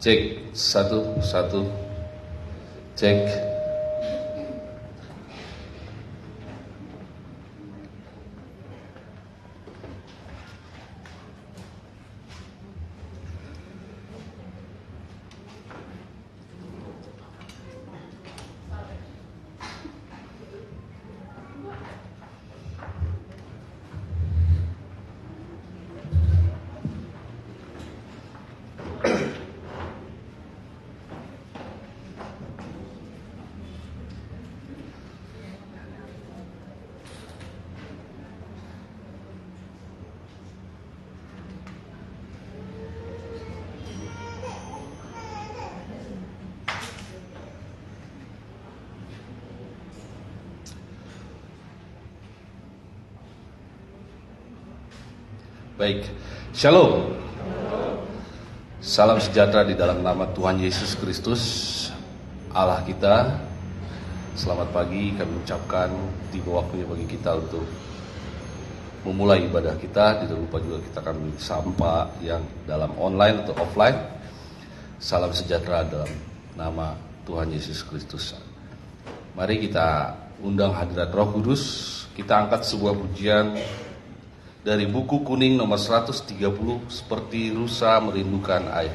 Cek, satu, cek. Baik, Shalom. Salam sejahtera di dalam nama Tuhan Yesus Kristus, Allah kita. Selamat pagi, kami ucapkan tiba waktunya bagi kita untuk memulai ibadah kita. Tidak lupa juga kita akan sapa yang dalam online atau offline. Salam sejahtera dalam nama Tuhan Yesus Kristus. Mari kita undang hadirat Roh Kudus. Kita angkat sebuah pujian dari buku kuning nomor 130, seperti rusa merindukan air.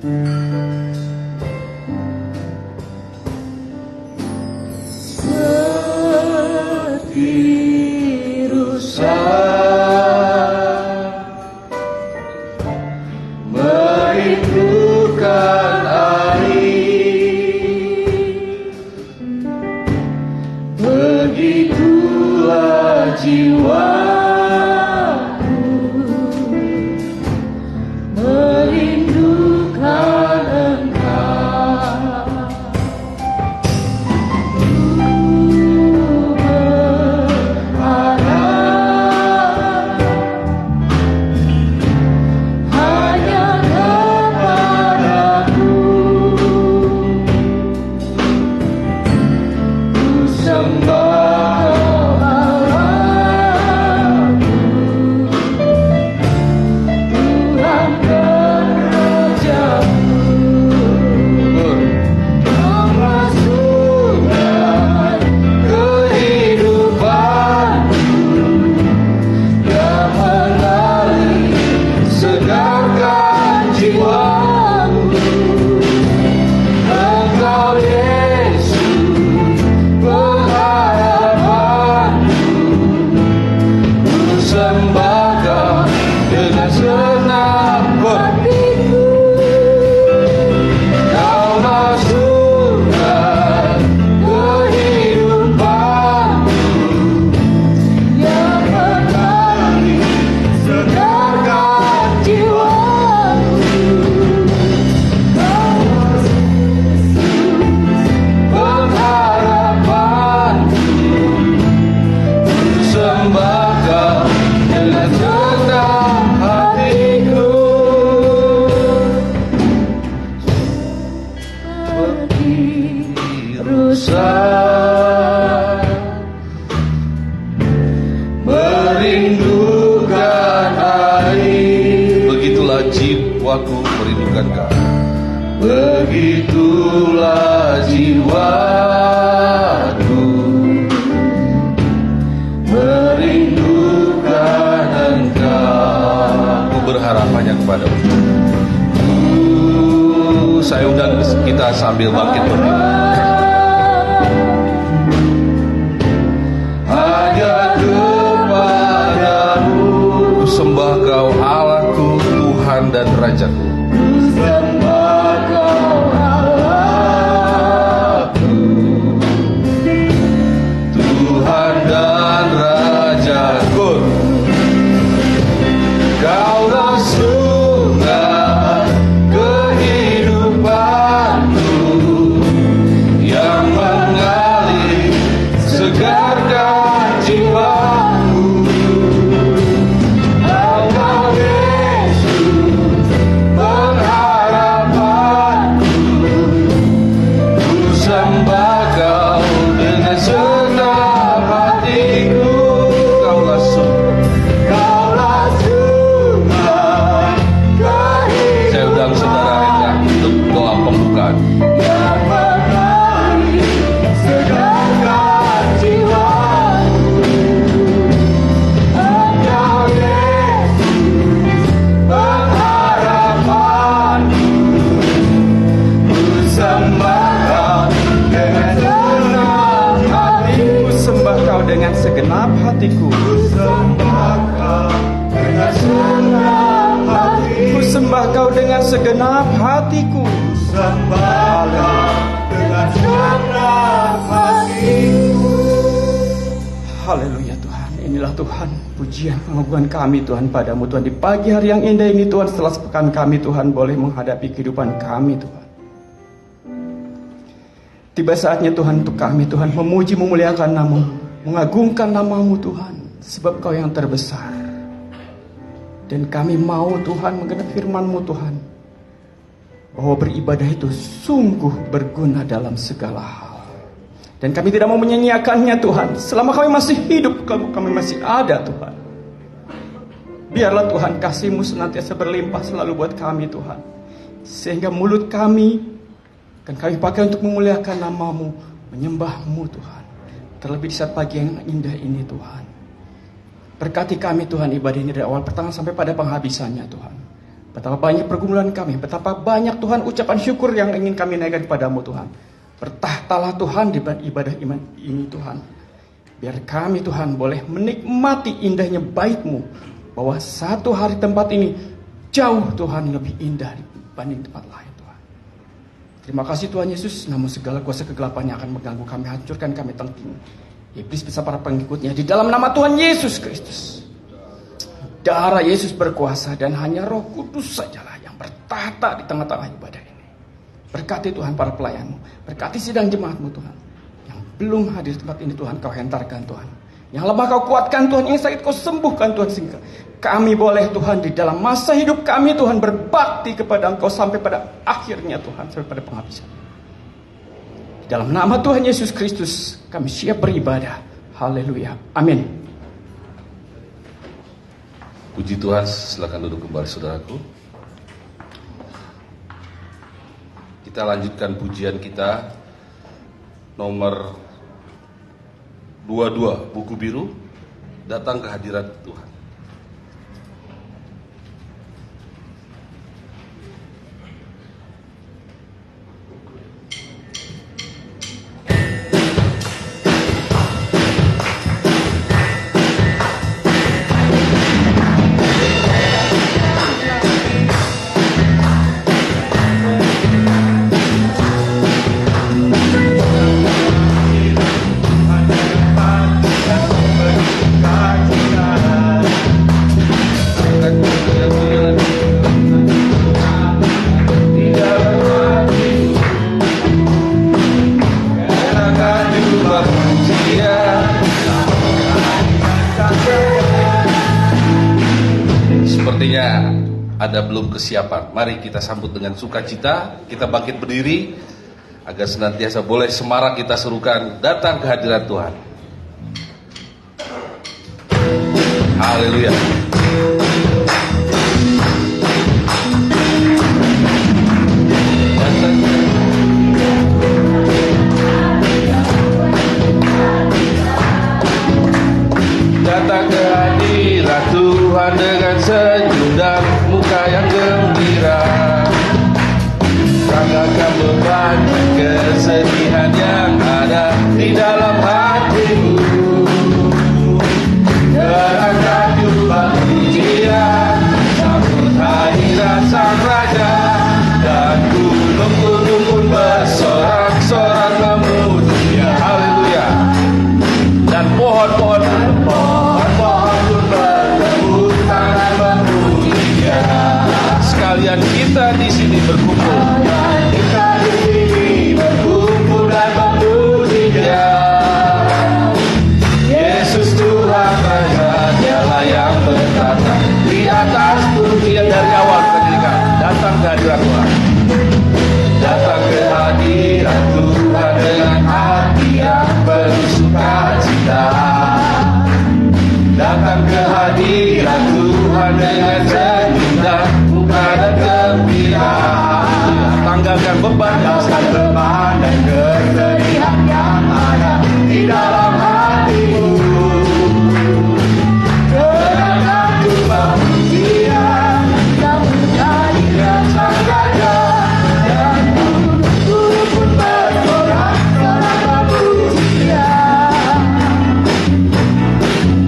merindukan air, begitulah jiwaku merindukan Engkau. Merindukan air, begitulah jiwaku merindukan Kau. Begitulah jiwaku merindukan Engkau. Aku berharap hanya kepada-Mu. Saya undang kita sambil bangkit berdiri. Sembah Kau Allahku, Tuhan dan Rajaku. Sembah Kau Allahku, Tuhan dan Rajaku. Kaulah sungai kehidupanku yang mengalir segarkan jiwaku. Dengan segenap hatiku, ku sembah Kau dengan segenap hatiku, sembah Kau dengan segenap hatiku. Haleluya Tuhan, inilah Tuhan pujian pengakuan kami Tuhan padamu Tuhan. Di pagi hari yang indah ini Tuhan, setelah sepekan kami Tuhan boleh menghadapi kehidupan kami Tuhan. Tiba saatnya Tuhan untuk kami Tuhan memuji memuliakan nama-Mu, mengagungkan nama-Mu Tuhan, sebab Kau yang terbesar. Dan kami mau Tuhan mengenal firman-Mu Tuhan, bahwa beribadah itu sungguh berguna dalam segala hal. Dan kami tidak mau menyanyiakannya Tuhan. Selama kami masih hidup, kami masih ada Tuhan. Biarlah Tuhan kasih-Mu senantiasa berlimpah selalu buat kami Tuhan. Sehingga mulut kami akan kami pakai untuk memuliakan nama-Mu, menyembah-Mu Tuhan. Terlebih di saat pagi yang indah ini Tuhan. Berkati kami Tuhan ibadah ini dari awal pertengahan sampai pada penghabisannya Tuhan. Betapa banyak pergumulan kami, betapa banyak Tuhan ucapan syukur yang ingin kami naikkan kepadamu Tuhan. Bertahtalah Tuhan di ibadah iman ini Tuhan. Biar kami Tuhan boleh menikmati indahnya baik-Mu, bahwa satu hari tempat ini jauh Tuhan lebih indah dibanding tempat lain Tuhan. Terima kasih Tuhan Yesus, namun segala kuasa kegelapan yang akan mengganggu kami, hancurkan kami, tengking iblis bersama para pengikutnya di dalam nama Tuhan Yesus Kristus. Darah Yesus berkuasa dan hanya Roh Kudus sajalah yang bertahta di tengah-tengah ibadah ini. Berkati Tuhan para pelayan-Mu, berkati sidang jemaat-Mu Tuhan. Yang belum hadir di tempat ini Tuhan, Kau hentarkan Tuhan. Yang lemah Kau kuatkan Tuhan, yang sakit Kau sembuhkan Tuhan, sehingga kami boleh Tuhan di dalam masa hidup kami Tuhan berbakti kepada Engkau sampai pada akhirnya Tuhan, sampai pada penghabisan. Di dalam nama Tuhan Yesus Kristus kami siap beribadah. Haleluya. Amin. Puji Tuhan, silakan duduk kembali saudaraku. Kita lanjutkan pujian kita nomor 22, buku biru, datang ke hadirat Tuhan. Sepertinya ada belum kesiapan. Mari kita sambut dengan sukacita. Kita bangkit berdiri agar senantiasa boleh semarak kita serukan datang ke hadirat Tuhan. Haleluya. Datang ke hadirat Tuhan dengan senyum dan muka yang gembira. Rasakan beban dan kesedihan yang ada di dalam hatimu. Gerakkan jubah pujian, sambut hadirat Sang Raja, dan gunung-gunung pun bersorak-sorak memuji Dia. Haleluya. Dan pohon-pohon pun bertepuk tangan memuji Dia. Sekalian kita di sini berkumpul. Kita di sini berkumpul dan memuji Dia. Yesus Tuhan Raja, Dialah yang bertata di atas pujian. Dari awal kita nyanyikan, datang ke hadirat Tuhan. Datang ke hadirat Tuhan dengan hati yang penuh sukacita. Datang ke hadirat Tuhan dengan senyum dan muka dan gembira. Tanggalkan beban dan kesedihan yang ada di dalam hatimu. Gerakkan jubah pujian, sambut hadirat Sang Raja, dan gunung pun bersorak-sorak memuji Dia.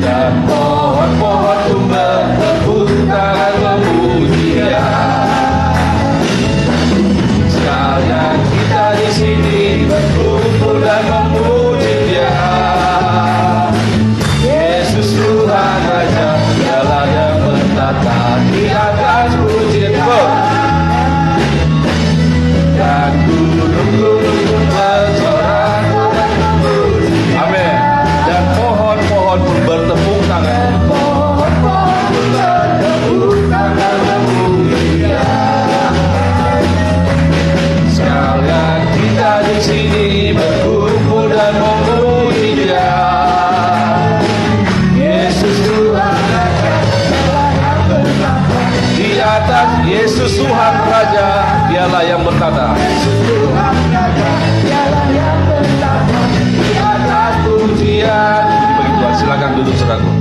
Dan pohon-pohon pun bertepuk tangan memuji Dia. Sekalian kita di sini berkumpul dan memuji Dia. Yesus Tuhan Raja, Dialah yang bertata di atas pujian. Dan gunung-gunung pun bersorak-sorak memuji. Amin. Dan pohon-pohon pun bertepuk tangan. Pohon-pohon pun bertepuk tangan memuji Dia. Sekalian kita di sini berkumpul dan memuji Dia. Yesus Tuhan Raja, Dialah yang bertata di atas. Yesus Tuhan Raja, Dialah yang bertata. Yesus Tuhan Raja, Dialah yang bertata di atas pujian. Bagi Tuhan, silakan duduk saudaraku.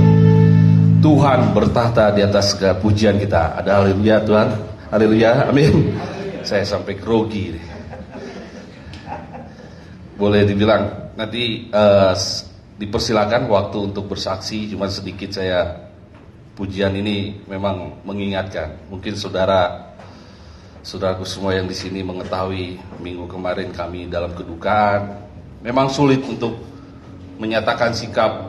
Tuhan bertahta di atas segala pujian kita. Ada haleluya Tuhan. Haleluya, amin. Saya sampai grogi nih. Boleh dibilang nanti dipersilakan waktu untuk bersaksi. Cuma sedikit saya pujian ini memang mengingatkan. Mungkin saudaraku semua yang di sini mengetahui minggu kemarin kami dalam kedukaan. Memang sulit untuk menyatakan sikap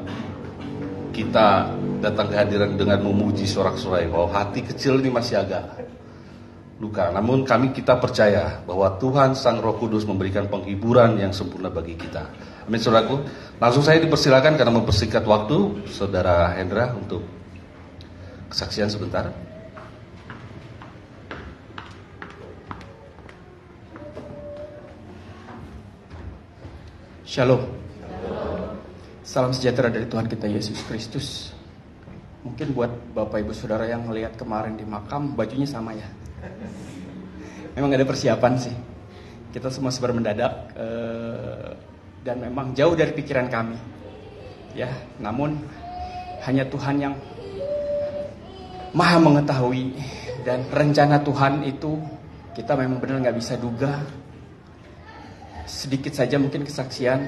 kita datang ke hadiran dengan memuji sorak-sorai bahwa hati kecil ini masih agak luka. Namun kita percaya bahwa Tuhan Sang Roh Kudus memberikan penghiburan yang sempurna bagi kita. Amin, saudaraku. Langsung saya dipersilakan karena mempersingkat waktu, Saudara Hendra, untuk kesaksian sebentar. Shalom. Salam sejahtera dari Tuhan kita Yesus Kristus. Mungkin buat Bapak Ibu Saudara yang melihat kemarin di makam, bajunya sama ya. Memang ada persiapan sih. Kita semua sebar mendadak dan memang jauh dari pikiran kami. Ya, namun hanya Tuhan yang Maha mengetahui, dan rencana Tuhan itu kita memang benar nggak bisa duga. Sedikit saja mungkin kesaksian.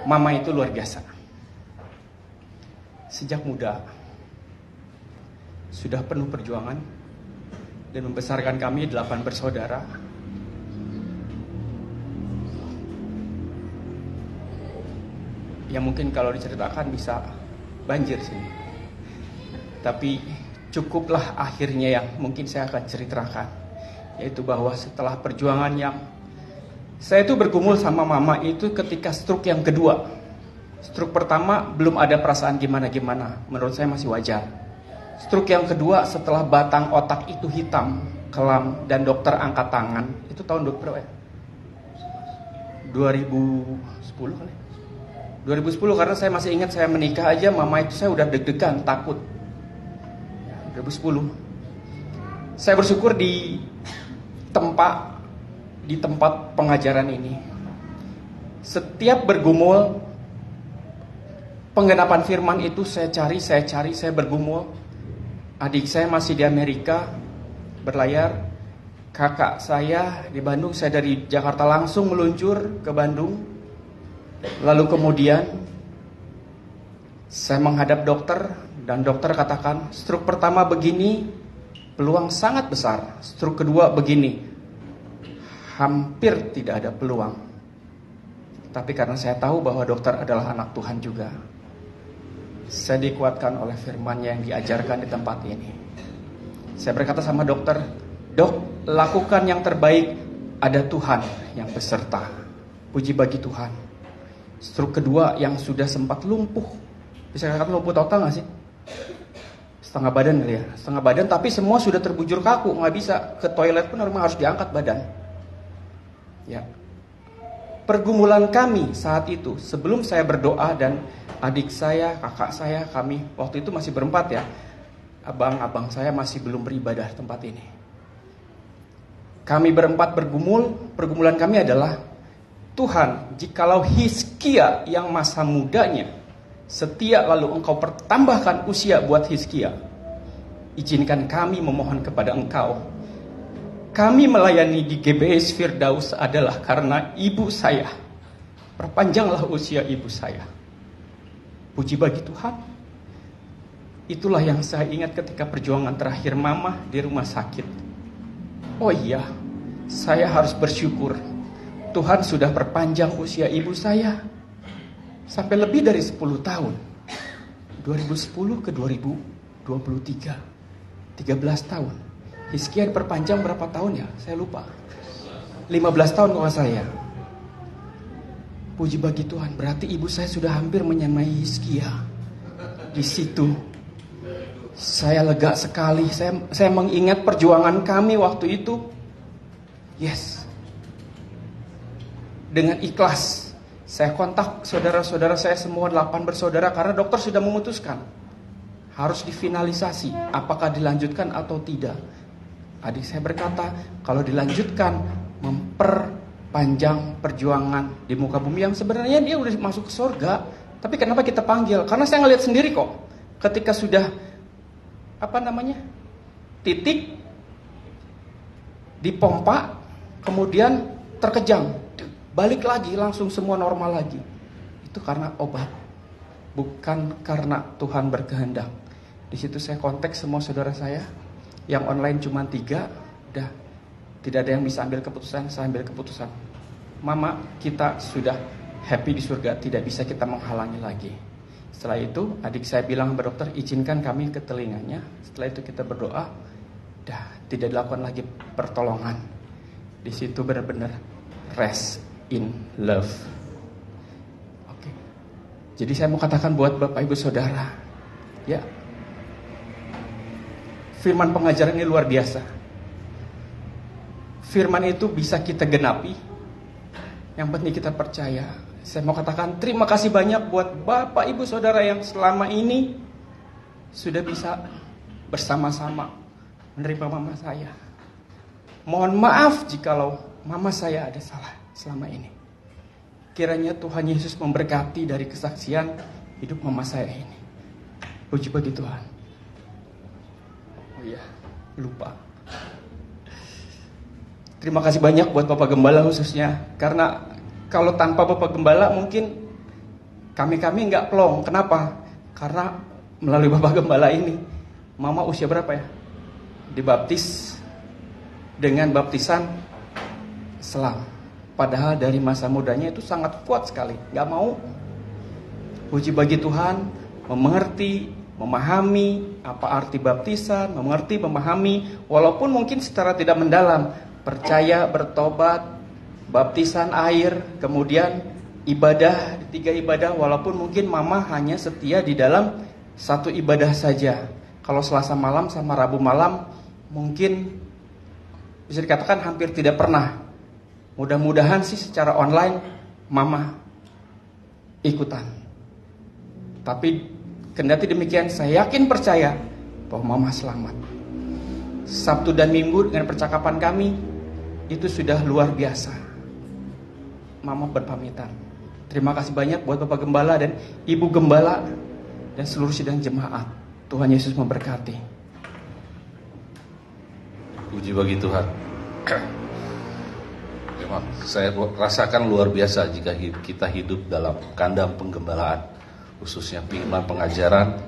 Mama itu luar biasa. Sejak muda sudah penuh perjuangan dan membesarkan kami 8 bersaudara. Yang mungkin kalau diceritakan bisa banjir sini. Tapi cukuplah akhirnya yang mungkin saya akan ceritakan, yaitu bahwa setelah perjuangan yang saya itu bergumul sama mama itu ketika stroke yang kedua. Stroke pertama belum ada perasaan gimana-gimana, menurut saya masih wajar. Stroke yang kedua setelah batang otak itu hitam, kelam, dan dokter angkat tangan, itu tahun berapa ya? 2010 kali. 2010, karena saya masih ingat saya menikah aja, mama itu saya udah deg-degan, takut. 2010. Saya bersyukur di tempat pengajaran ini. Setiap bergumul penggenapan firman itu saya cari, saya bergumul. Adik saya masih di Amerika berlayar, kakak saya di Bandung, saya dari Jakarta langsung meluncur ke Bandung. Lalu kemudian saya menghadap dokter, dan dokter katakan stroke pertama begini, peluang sangat besar. Stroke kedua begini, hampir tidak ada peluang. Tapi karena saya tahu bahwa dokter adalah anak Tuhan juga, saya dikuatkan oleh firman-Nya yang diajarkan di tempat ini. Saya berkata sama dokter, "Dok, lakukan yang terbaik, ada Tuhan yang beserta." Puji bagi Tuhan. Stroke kedua yang sudah sempat lumpuh, bisa katakan lumpuh total gak sih? Setengah badan kali ya, setengah badan, tapi semua sudah terbujur kaku, gak bisa ke toilet pun harus diangkat badan. Ya, pergumulan kami saat itu, sebelum saya berdoa dan adik saya, kakak saya, kami waktu itu masih berempat ya, abang-abang saya masih belum beribadah di tempat ini. Kami berempat bergumul, pergumulan kami adalah, Tuhan, jikalau Hizkia yang masa mudanya setia, lalu Engkau pertambahkan usia buat Hizkia, izinkan kami memohon kepada Engkau. Kami melayani di GBS Firdaus adalah karena ibu saya. Perpanjanglah usia ibu saya. Puji bagi Tuhan. Itulah yang saya ingat ketika perjuangan terakhir mama di rumah sakit. Oh iya, saya harus bersyukur. Tuhan sudah perpanjang usia ibu saya sampai lebih dari 10 tahun. 2010 ke 2023. 13 tahun. Hizkia diperpanjang berapa tahun ya? Saya lupa. 15 tahun kalau saya. Puji bagi Tuhan. Berarti ibu saya sudah hampir menyamai Hizkia. Di situ saya lega sekali. Saya mengingat perjuangan kami waktu itu. Yes. Dengan ikhlas saya kontak saudara-saudara saya semua 8 bersaudara, karena dokter sudah memutuskan harus difinalisasi apakah dilanjutkan atau tidak. Adik saya berkata, kalau dilanjutkan memperpanjang perjuangan di muka bumi yang sebenarnya dia udah masuk ke surga. Tapi kenapa kita panggil? Karena saya ngelihat sendiri kok, ketika sudah titik, dipompa, kemudian terkejang, balik lagi, langsung semua normal lagi. Itu karena obat, bukan karena Tuhan berkehendak. Di situ saya kontak semua saudara saya, yang online cuma 3, udah tidak ada yang bisa ambil keputusan, saya ambil keputusan. Mama, kita sudah happy di surga, tidak bisa kita menghalangi lagi. Setelah itu adik saya bilang ke dokter, izinkan kami ke telinganya. Setelah itu kita berdoa, dah tidak dilakukan lagi pertolongan. Di situ benar-benar rest in love. Oke. Jadi saya mau katakan buat Bapak Ibu Saudara, ya, firman pengajaran ini luar biasa. Firman itu bisa kita genapi, yang penting kita percaya. Saya mau katakan terima kasih banyak buat Bapak Ibu Saudara yang selama ini sudah bisa bersama-sama menerima mama saya. Mohon maaf jikalau mama saya ada salah selama ini. Kiranya Tuhan Yesus memberkati dari kesaksian hidup mama saya ini. Puji bagi Tuhan. Oh iya, lupa. Terima kasih banyak buat Bapak Gembala khususnya, karena kalau tanpa Bapak Gembala mungkin kami nggak plong. Kenapa? Karena melalui Bapak Gembala ini, Mama usia berapa ya? Dibaptis dengan baptisan selam. Padahal dari masa mudanya itu sangat kuat sekali, nggak mau. Puji bagi Tuhan, mengerti, memahami apa arti baptisan, mengerti, memahami, walaupun mungkin secara tidak mendalam, percaya, bertobat, baptisan air, kemudian ibadah, 3 ibadah, walaupun mungkin mama hanya setia di dalam 1 ibadah saja. Kalau Selasa malam sama Rabu malam mungkin bisa dikatakan hampir tidak pernah. Mudah-mudahan sih secara online mama ikutan. Tapi kendati demikian saya yakin percaya bahwa mama selamat. Sabtu dan Minggu dengan percakapan kami itu sudah luar biasa. Mama berpamitan. Terima kasih banyak buat Bapak Gembala dan Ibu Gembala dan seluruh sidang jemaat. Tuhan Yesus memberkati. Puji bagi Tuhan. Memang saya rasakan luar biasa jika kita hidup dalam kandang penggembalaan, khususnya firman pengajaran.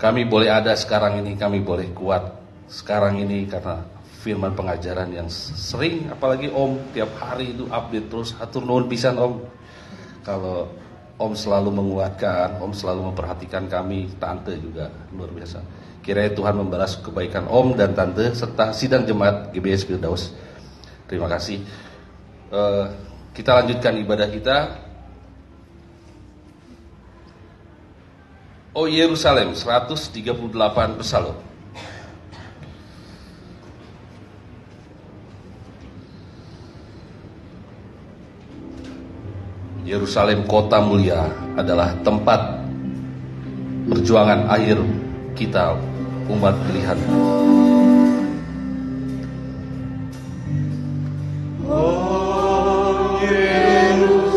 Kami boleh ada sekarang ini, kami boleh kuat sekarang ini karena firman pengajaran yang sering, apalagi Om tiap hari itu update terus. Hatur nuhun pisan Om. Kalau Om selalu menguatkan, Om selalu memperhatikan kami, Tante juga luar biasa. Kiranya Tuhan membalas kebaikan Om dan Tante serta sidang jemaat GBS Firdaus. Terima kasih. Kita lanjutkan ibadah kita. Oh Yerusalem 138 Psalm. Yerusalem kota mulia adalah tempat perjuangan akhir kita umat pilihan. Oh Yerusalem,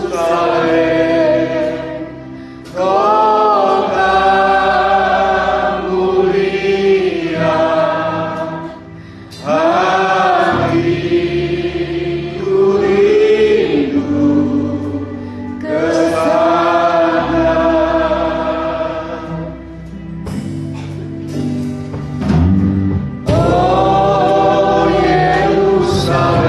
kota mulia, hatiku rindu ke sana. Oh Yerusalem,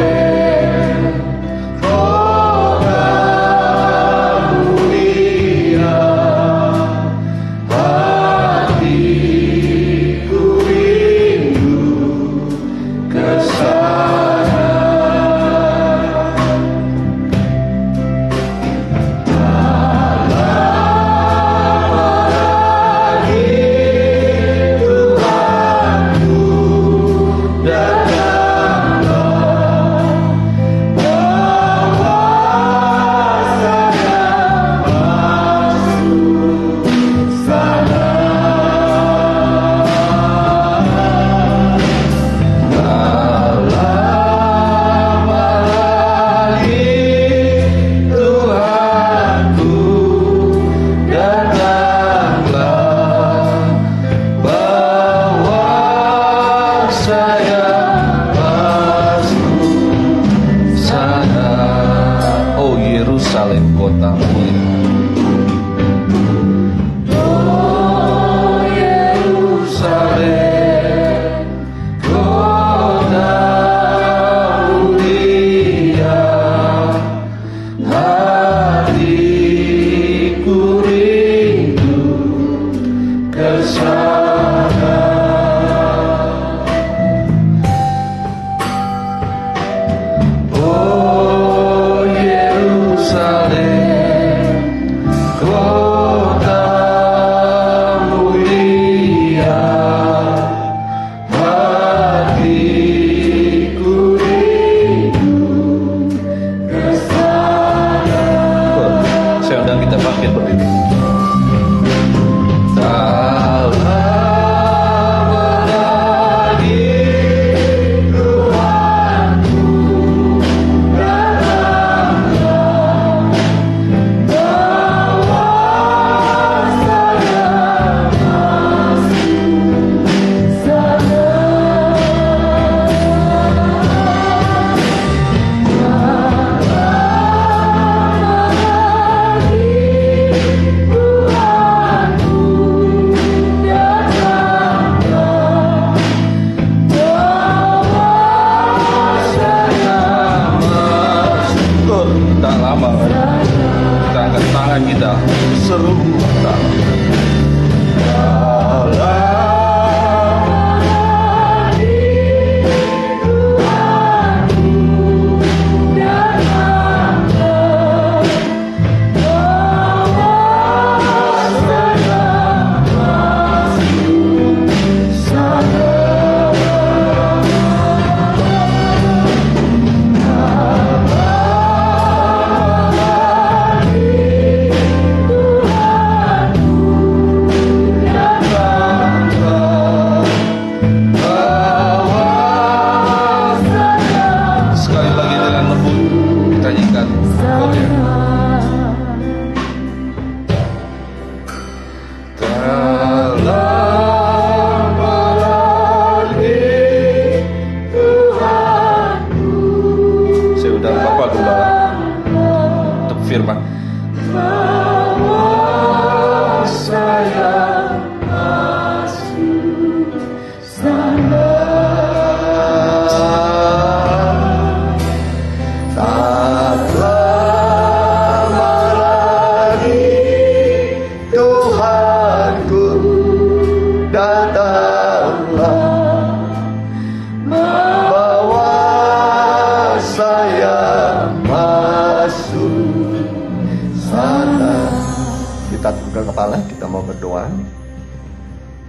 berdoa.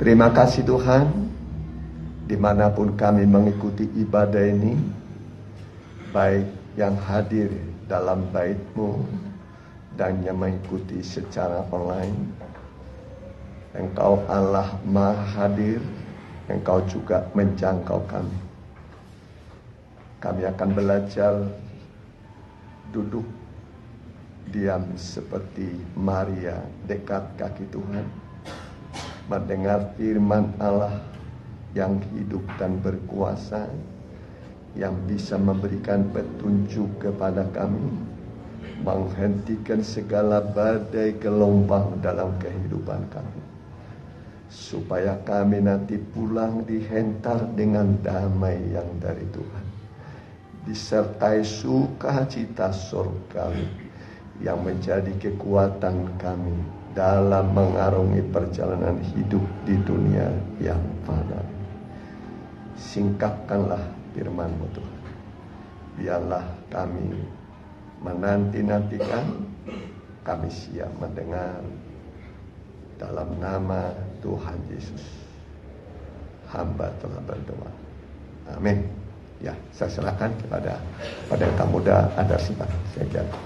Terima kasih Tuhan, dimanapun kami mengikuti ibadah ini, baik yang hadir dalam bait-Mu dan yang mengikuti secara online. Engkau Allah Maha Hadir, Engkau juga menjangkau kami. Kami akan belajar duduk diam seperti Maria dekat kaki Tuhan, mendengar firman Allah yang hidup dan berkuasa, yang bisa memberikan petunjuk kepada kami, menghentikan segala badai gelombang dalam kehidupan kami, supaya kami nanti pulang dihentar dengan damai yang dari Tuhan, disertai sukacita surgawi yang menjadi kekuatan kami dalam mengarungi perjalanan hidup di dunia yang fana. Singkapkanlah firman-Mu Tuhan. Biarlah kami menanti-nantikan, kami siap mendengar. Dalam nama Tuhan Yesus, hamba telah berdoa. Amin. Ya, saya serahkan kepada yang muda ada sifat. Saya jaga.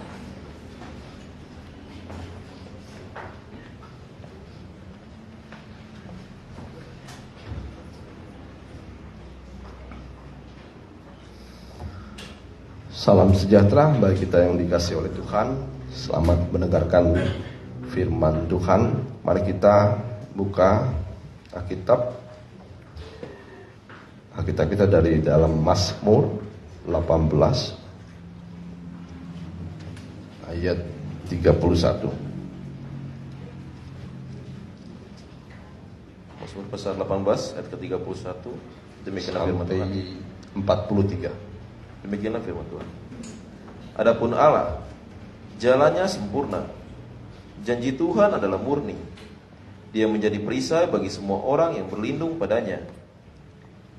Salam sejahtera bagi kita yang dikasihi oleh Tuhan. Selamat mendengarkan firman Tuhan. Mari kita buka Alkitab kita dari dalam Mazmur 18 ayat 31. Mazmur pasal 18 ayat ke-31. Demikianlah firman Tuhan. 43. Demikianlah firman Tuhan. Adapun Allah, jalannya sempurna. Janji Tuhan adalah murni. Dia menjadi perisai bagi semua orang yang berlindung padanya.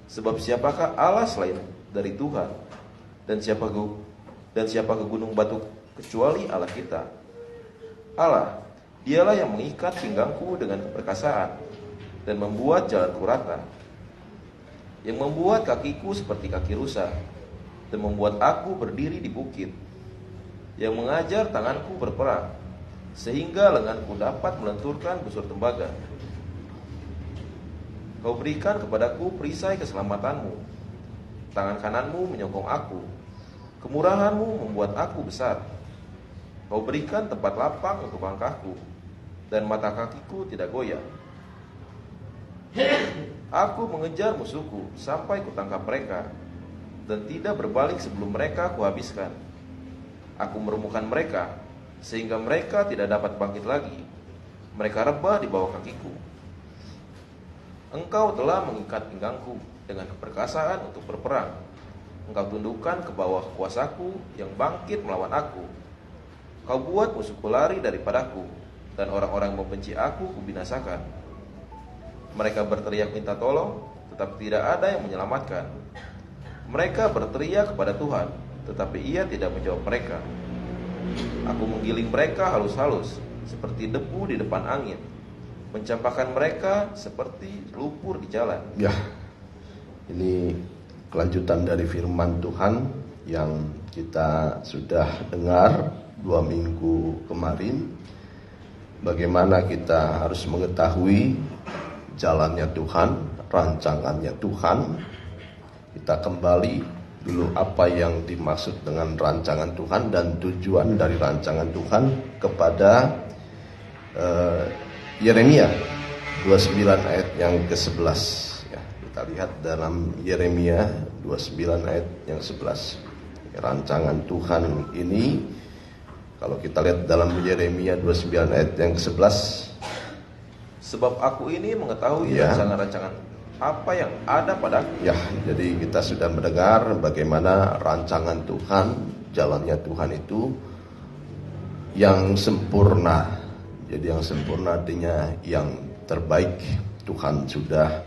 Sebab siapakah Allah selain dari Tuhan? Dan siapa ke gunung batu kecuali Allah kita? Allah, dialah yang mengikat pinggangku dengan keperkasaan dan membuat jalanku rata, yang membuat kakiku seperti kaki rusa dan membuat aku berdiri di bukit, yang mengajar tanganku berperang, sehingga lenganku dapat melenturkan busur tembaga. Kau berikan kepadaku perisai keselamatanmu, tangan kananmu menyokong aku, kemurahanmu membuat aku besar. Kau berikan tempat lapang untuk langkahku, dan mata kakiku tidak goyah. Aku mengejar musuhku sampai kutangkap mereka, dan tidak berbalik sebelum mereka kuhabiskan. Aku merumuhkan mereka, sehingga mereka tidak dapat bangkit lagi. Mereka rebah di bawah kakiku. Engkau telah mengikat pinggangku dengan keperkasaan untuk berperang. Engkau tundukkan ke bawah kuasaku yang bangkit melawan aku. Kau buat musuhku lari daripadaku, dan orang-orang membenci aku kubinasakan. Mereka berteriak minta tolong, tetapi tidak ada yang menyelamatkan. Mereka berteriak kepada Tuhan, tetapi Ia tidak menjawab mereka. Aku menggiling mereka halus-halus, seperti debu di depan angin, mencampakkan mereka seperti lumpur di jalan. Ya, ini kelanjutan dari firman Tuhan yang kita sudah dengar 2 minggu kemarin. Bagaimana kita harus mengetahui jalannya Tuhan, rancangannya Tuhan. Kita kembali dulu apa yang dimaksud dengan rancangan Tuhan dan tujuan dari rancangan Tuhan kepada Yeremia 29 ayat yang ke-11 ya, kita lihat dalam Yeremia 29 ayat yang 11. Rancangan Tuhan ini kalau kita lihat dalam Yeremia 29 ayat yang ke-11, sebab aku ini mengetahui rancangan-rancangan apa yang ada padaku. Ya, jadi kita sudah mendengar bagaimana rancangan Tuhan, jalannya Tuhan itu yang sempurna. Jadi yang sempurna artinya yang terbaik Tuhan sudah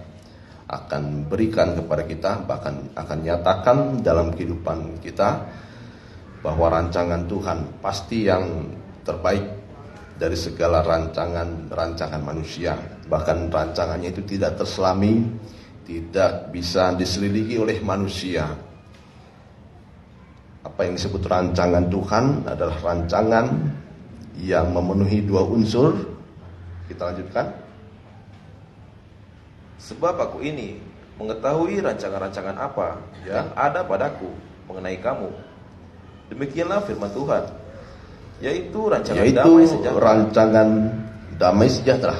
akan berikan kepada kita, bahkan akan nyatakan dalam kehidupan kita bahwa rancangan Tuhan pasti yang terbaik dari segala rancangan manusia. Bahkan rancangannya itu tidak terselami, tidak bisa diselidiki oleh manusia. Apa yang disebut rancangan Tuhan adalah rancangan yang memenuhi dua unsur. Kita lanjutkan. Sebab aku ini mengetahui rancangan-rancangan apa yang ada padaku mengenai kamu. Demikianlah firman Tuhan, yaitu rancangan damai sejahtera. Rancangan damai sejahtera.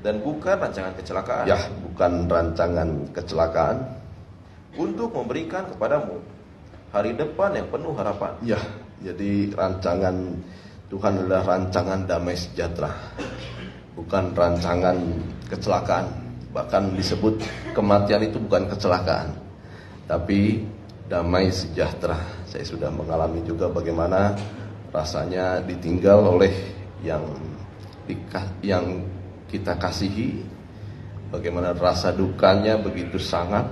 Dan bukan rancangan kecelakaan. Ya, bukan rancangan kecelakaan. Untuk memberikan kepadamu hari depan yang penuh harapan. Ya, jadi rancangan Tuhan adalah rancangan damai sejahtera, bukan rancangan kecelakaan. Bahkan disebut kematian itu bukan kecelakaan, tapi damai sejahtera. Saya sudah mengalami juga bagaimana rasanya ditinggal oleh yang kita kasihi, bagaimana rasa dukanya begitu sangat.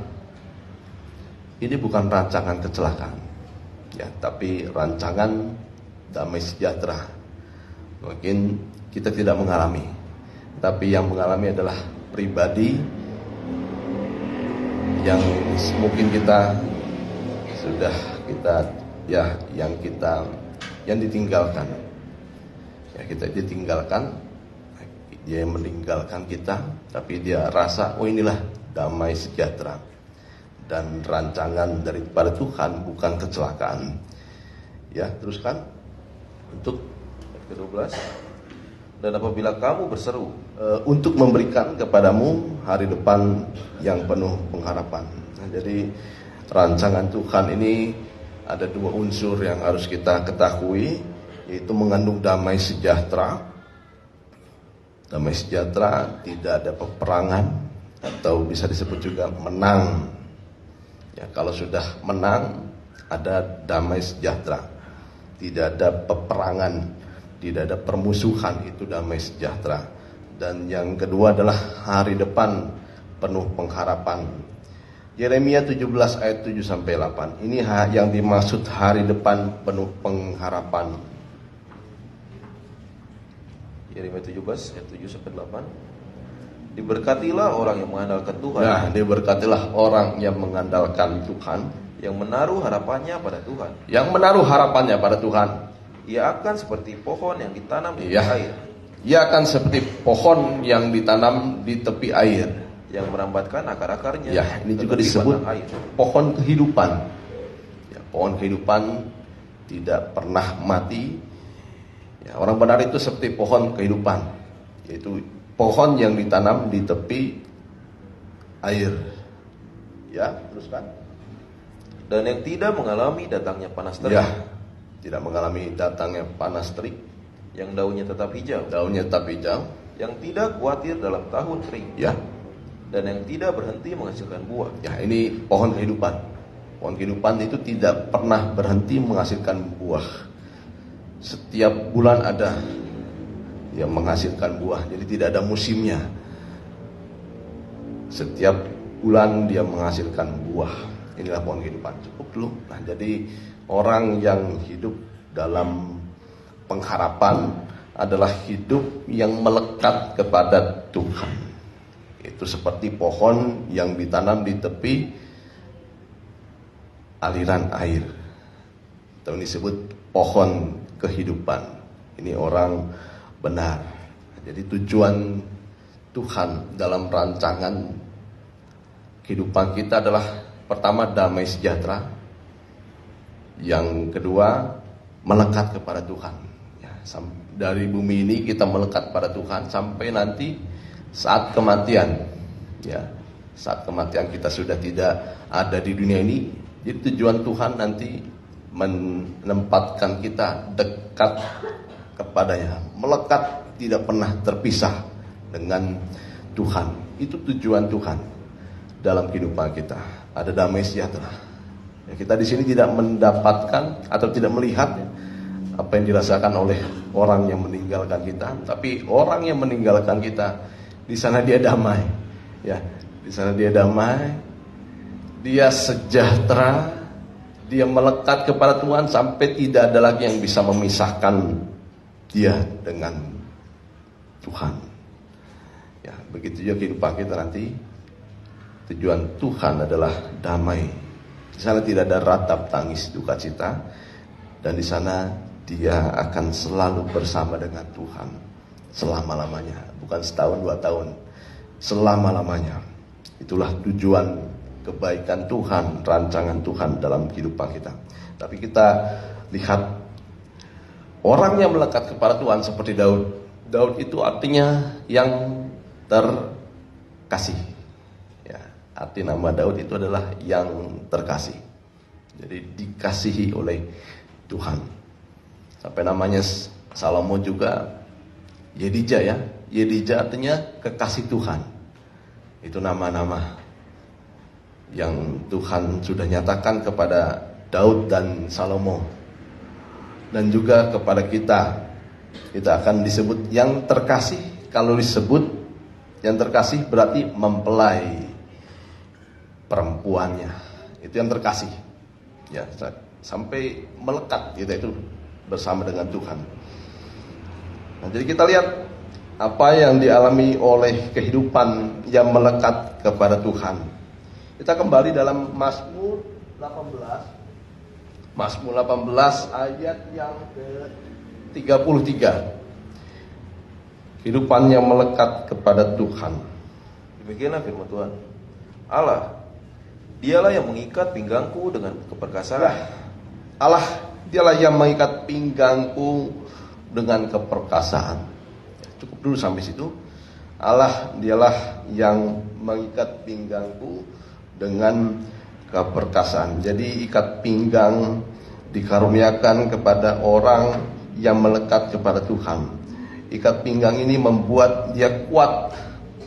Ini bukan rancangan kecelakaan, ya, tapi rancangan damai sejahtera. Mungkin kita tidak mengalami, tapi yang mengalami adalah pribadi yang mungkin kita sudah yang ditinggalkan. Ya, kita ditinggalkan, dia meninggalkan kita, tapi dia rasa, oh inilah damai sejahtera. Dan rancangan daripada Tuhan bukan kecelakaan. Ya, teruskan untuk ke-12. Dan apabila kamu berseru, untuk memberikan kepadamu hari depan yang penuh pengharapan. Nah, jadi rancangan Tuhan ini ada dua unsur yang harus kita ketahui, yaitu mengandung damai sejahtera. Damai sejahtera, tidak ada peperangan, atau bisa disebut juga menang. Ya, kalau sudah menang, ada damai sejahtera. Tidak ada peperangan, tidak ada permusuhan, itu damai sejahtera. Dan yang kedua adalah hari depan penuh pengharapan. Yeremia 17 ayat 7 sampai 8. Ini yang dimaksud hari depan penuh pengharapan. Yeremia 17 ayat 7 sampai 8. Diberkatilah orang yang mengandalkan Tuhan. Nah, diberkatilah orang yang mengandalkan Tuhan, yang menaruh harapannya pada Tuhan. yang menaruh harapannya pada Tuhan. Ia akan seperti pohon yang ditanam di Ya. air, Ia akan seperti pohon yang ditanam di tepi air. yang merambatkan akar-akarnya. Ya, ini ke juga tepi disebut batang air. pohon kehidupan. Ya, pohon kehidupan tidak pernah mati. Ya, orang benar itu seperti pohon kehidupan, yaitu pohon yang ditanam di tepi air. Ya, teruskan. Dan yang tidak mengalami datangnya panas terik, Ya, tidak mengalami datangnya panas terik, yang daunnya tetap hijau, daunnya tetap hijau. yang tidak khawatir dalam tahun kering, Ya, dan yang tidak berhenti menghasilkan buah. ya, ini pohon kehidupan. Pohon kehidupan itu tidak pernah berhenti menghasilkan buah. Setiap bulan ada yang menghasilkan buah, jadi tidak ada musimnya. Setiap bulan dia menghasilkan buah. Inilah pohon kehidupan. Cukup dulu. Nah, jadi orang yang hidup dalam pengharapan adalah hidup yang melekat kepada Tuhan. Itu seperti pohon yang ditanam di tepi aliran air. Atau disebut pohon kehidupan. Ini orang benar. Jadi tujuan Tuhan dalam rancangan kehidupan kita adalah pertama damai sejahtera, yang kedua melekat kepada Tuhan. Ya, dari bumi ini kita melekat pada Tuhan sampai nanti saat kematian. Ya, saat kematian kita sudah tidak ada di dunia ini. Jadi tujuan Tuhan nanti menempatkan kita dekat kepadanya, melekat, tidak pernah terpisah dengan Tuhan. Itu tujuan Tuhan dalam kehidupan kita. Ada damai sejahtera. Ya, kita di sini tidak mendapatkan atau tidak melihat apa yang dirasakan oleh orang yang meninggalkan kita, tapi orang yang meninggalkan kita di sana dia damai. Ya, di sana dia damai, dia sejahtera, dia melekat kepada Tuhan sampai tidak ada lagi yang bisa memisahkan dia dengan Tuhan. Ya, begitu juga kehidupan kita nanti. Tujuan Tuhan adalah damai. Di sana tidak ada ratap tangis duka cita, dan di sana dia akan selalu bersama dengan Tuhan selama-lamanya, bukan setahun 2 tahun, selama-lamanya. Itulah tujuan kebaikan Tuhan, rancangan Tuhan dalam kehidupan kita. Tapi kita lihat orang yang melekat kepada Tuhan seperti Daud. Daud itu artinya yang terkasih. Ya, arti nama Daud itu adalah yang terkasih. Jadi dikasihi oleh Tuhan. Sampai namanya Salomo juga Yedija ya. Yedija artinya kekasih Tuhan. Itu nama-nama yang Tuhan sudah nyatakan kepada Daud dan Salomo. Dan juga kepada kita. Kita akan disebut yang terkasih. Kalau disebut yang terkasih berarti mempelai perempuannya. Itu yang terkasih. Ya, sampai melekat kita itu bersama dengan Tuhan. Nah, jadi kita lihat apa yang dialami oleh kehidupan yang melekat kepada Tuhan. Kita kembali dalam Mazmur 18. Mazmur 18 ayat yang ke-33. Kehidupan yang melekat kepada Tuhan. Demikianlah firman Tuhan. Allah, dialah yang mengikat pinggangku dengan keperkasaan. Allah, dialah yang mengikat pinggangku dengan keperkasaan. Cukup dulu sampai situ. Allah, dialah yang mengikat pinggangku dengan keperkasaan. Jadi ikat pinggang dikaruniakan kepada orang yang melekat kepada Tuhan. Ikat pinggang ini membuat dia kuat,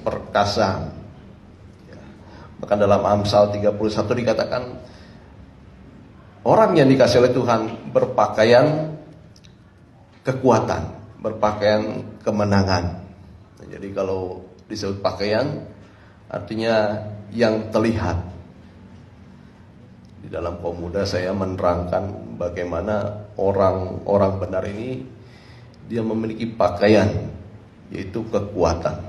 perkasa. Bahkan dalam Amsal 31 dikatakan orang yang dikasih oleh Tuhan berpakaian kekuatan, berpakaian kemenangan. Jadi kalau disebut pakaian artinya yang terlihat. Di dalam Pemuda saya menerangkan bagaimana orang-orang benar ini dia memiliki pakaian, yaitu kekuatan.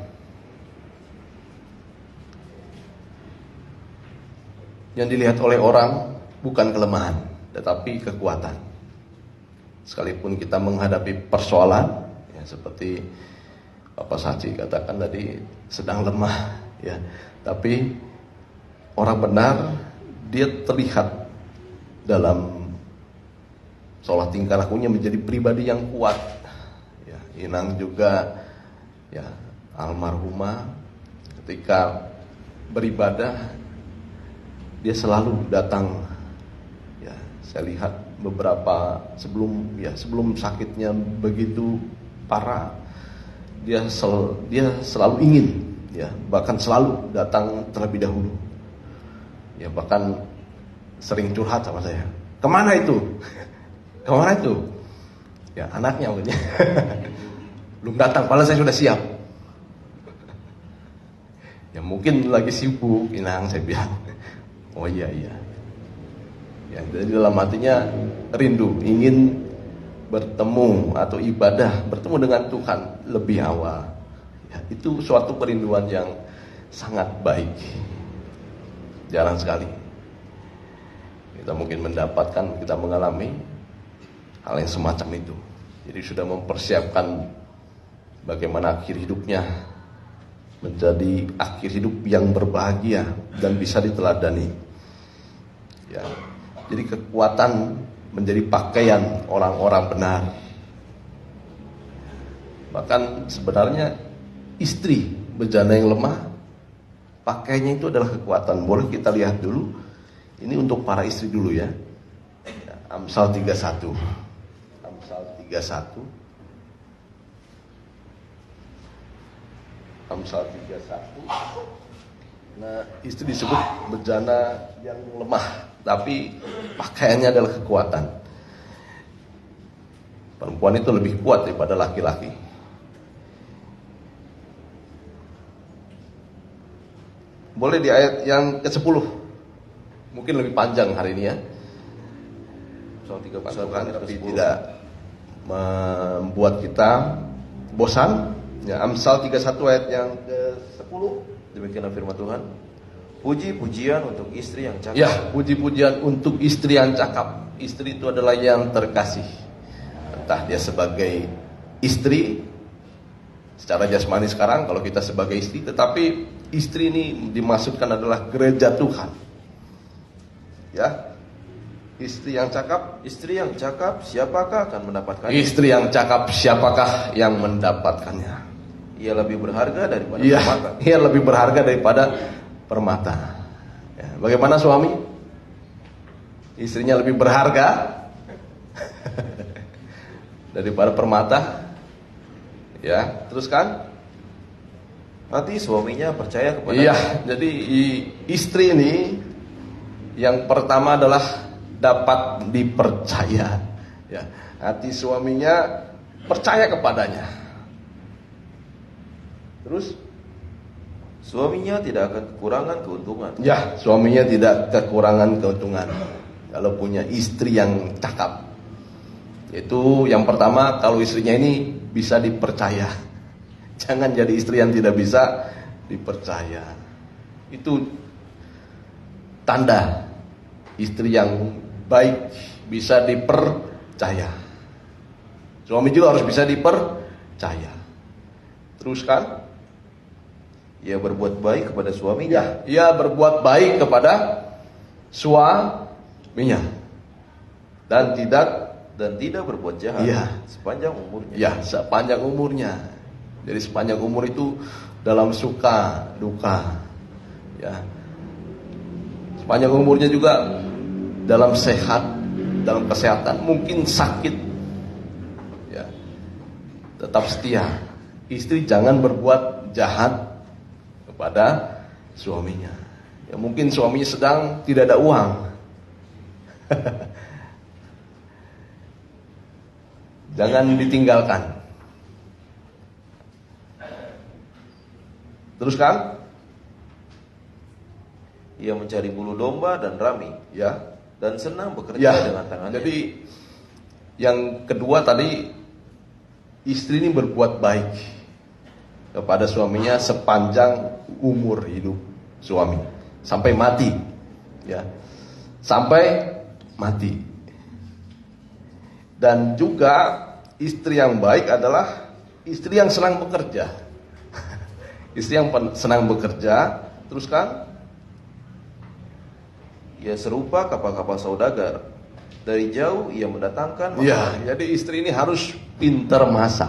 Yang dilihat oleh orang bukan kelemahan, tetapi kekuatan. Sekalipun kita menghadapi persoalan, ya, seperti Bapak Saci katakan tadi sedang lemah, ya, tapi orang benar dia terlihat dalam seolah tingkah lakunya menjadi pribadi yang kuat. Ya, Inang juga, ya, almarhumah ketika beribadah dia selalu datang. Ya, saya lihat beberapa sebelum sakitnya begitu parah, dia selalu ingin, ya, bahkan selalu datang terlebih dahulu. Ya, bahkan sering curhat sama saya. Kemana itu? Kemana itu? Ya, anaknya mungkin. Belum datang, padahal saya sudah siap. Ya, mungkin lagi sibuk, Inang, saya bilang. Oh iya. Ya, jadi dalam hatinya rindu, ingin bertemu atau ibadah, bertemu dengan Tuhan lebih awal. Ya, itu suatu kerinduan yang sangat baik. Jarang sekali kita mungkin mendapatkan, kita mengalami hal yang semacam itu. Jadi sudah mempersiapkan bagaimana akhir hidupnya menjadi akhir hidup yang berbahagia dan bisa diteladani. Ya, jadi kekuatan menjadi pakaian orang-orang benar. Bahkan sebenarnya istri bejana yang lemah, pakaiannya itu adalah kekuatan. Boleh kita lihat dulu. Ini untuk para istri dulu ya. Amsal 31. Amsal 31. Amsal 31. Nah, istri disebut bejana yang lemah, tapi pakaiannya adalah kekuatan. Perempuan itu lebih kuat daripada laki-laki. Boleh di ayat yang ke-10. Mungkin lebih panjang hari ini ya. Soal 3 pasukan, tapi tidak membuat kita bosan. Ya, Amsal 31 ayat yang ke-10. Demikianlah firman Tuhan. Puji-pujian untuk istri yang cakap. Ya, puji-pujian untuk istri yang cakap. Istri itu adalah yang terkasih. Entah dia sebagai istri secara jasmani sekarang kalau kita sebagai istri, tetapi istri ini dimaksudkan adalah gereja Tuhan. Ya. Istri yang cakap, Istri yang cakap, siapakah akan mendapatkannya? istri yang cakap, siapakah yang mendapatkannya? Ia lebih berharga daripada Iya, permata. ia lebih berharga daripada permata. Ya, bagaimana suami? Istrinya lebih berharga daripada permata. Ya, teruskan. Hati suaminya percaya kepada Iya, jadi istri ini yang pertama adalah dapat dipercaya. Ya, hati suaminya percaya kepadanya. Terus, suaminya tidak akan kekurangan keuntungan. ya, suaminya tidak kekurangan keuntungan kalau punya istri yang cakap. Itu yang pertama, kalau istrinya ini bisa dipercaya. Jangan jadi istri yang tidak bisa dipercaya. Itu tanda istri yang baik, bisa dipercaya. Suami juga harus bisa dipercaya. Teruskan. Ia berbuat baik kepada suaminya. Ia berbuat baik kepada suaminya dan tidak berbuat jahat Iya. sepanjang umurnya. ya sepanjang umurnya. Jadi sepanjang umur itu dalam suka duka, ya. Sepanjang umurnya juga dalam sehat, dalam kesehatan, mungkin sakit, ya. Tetap setia. Istri jangan berbuat jahat kepada suaminya. Ya mungkin suaminya sedang tidak ada uang. Jangan ditinggalkan. Teruskan. Ia mencari bulu domba dan rami, Ya. dan senang bekerja Ya. dengan tangannya. Jadi yang kedua tadi, istri ini berbuat baik kepada suaminya sepanjang umur hidup suami sampai mati. Ya. Sampai mati. Dan juga istri yang baik adalah istri yang senang bekerja. Istri yang senang bekerja. Teruskan. Ia serupa kapal-kapal saudagar. Dari jauh ia mendatangkan Ya, jadi istri ini harus pintar masak.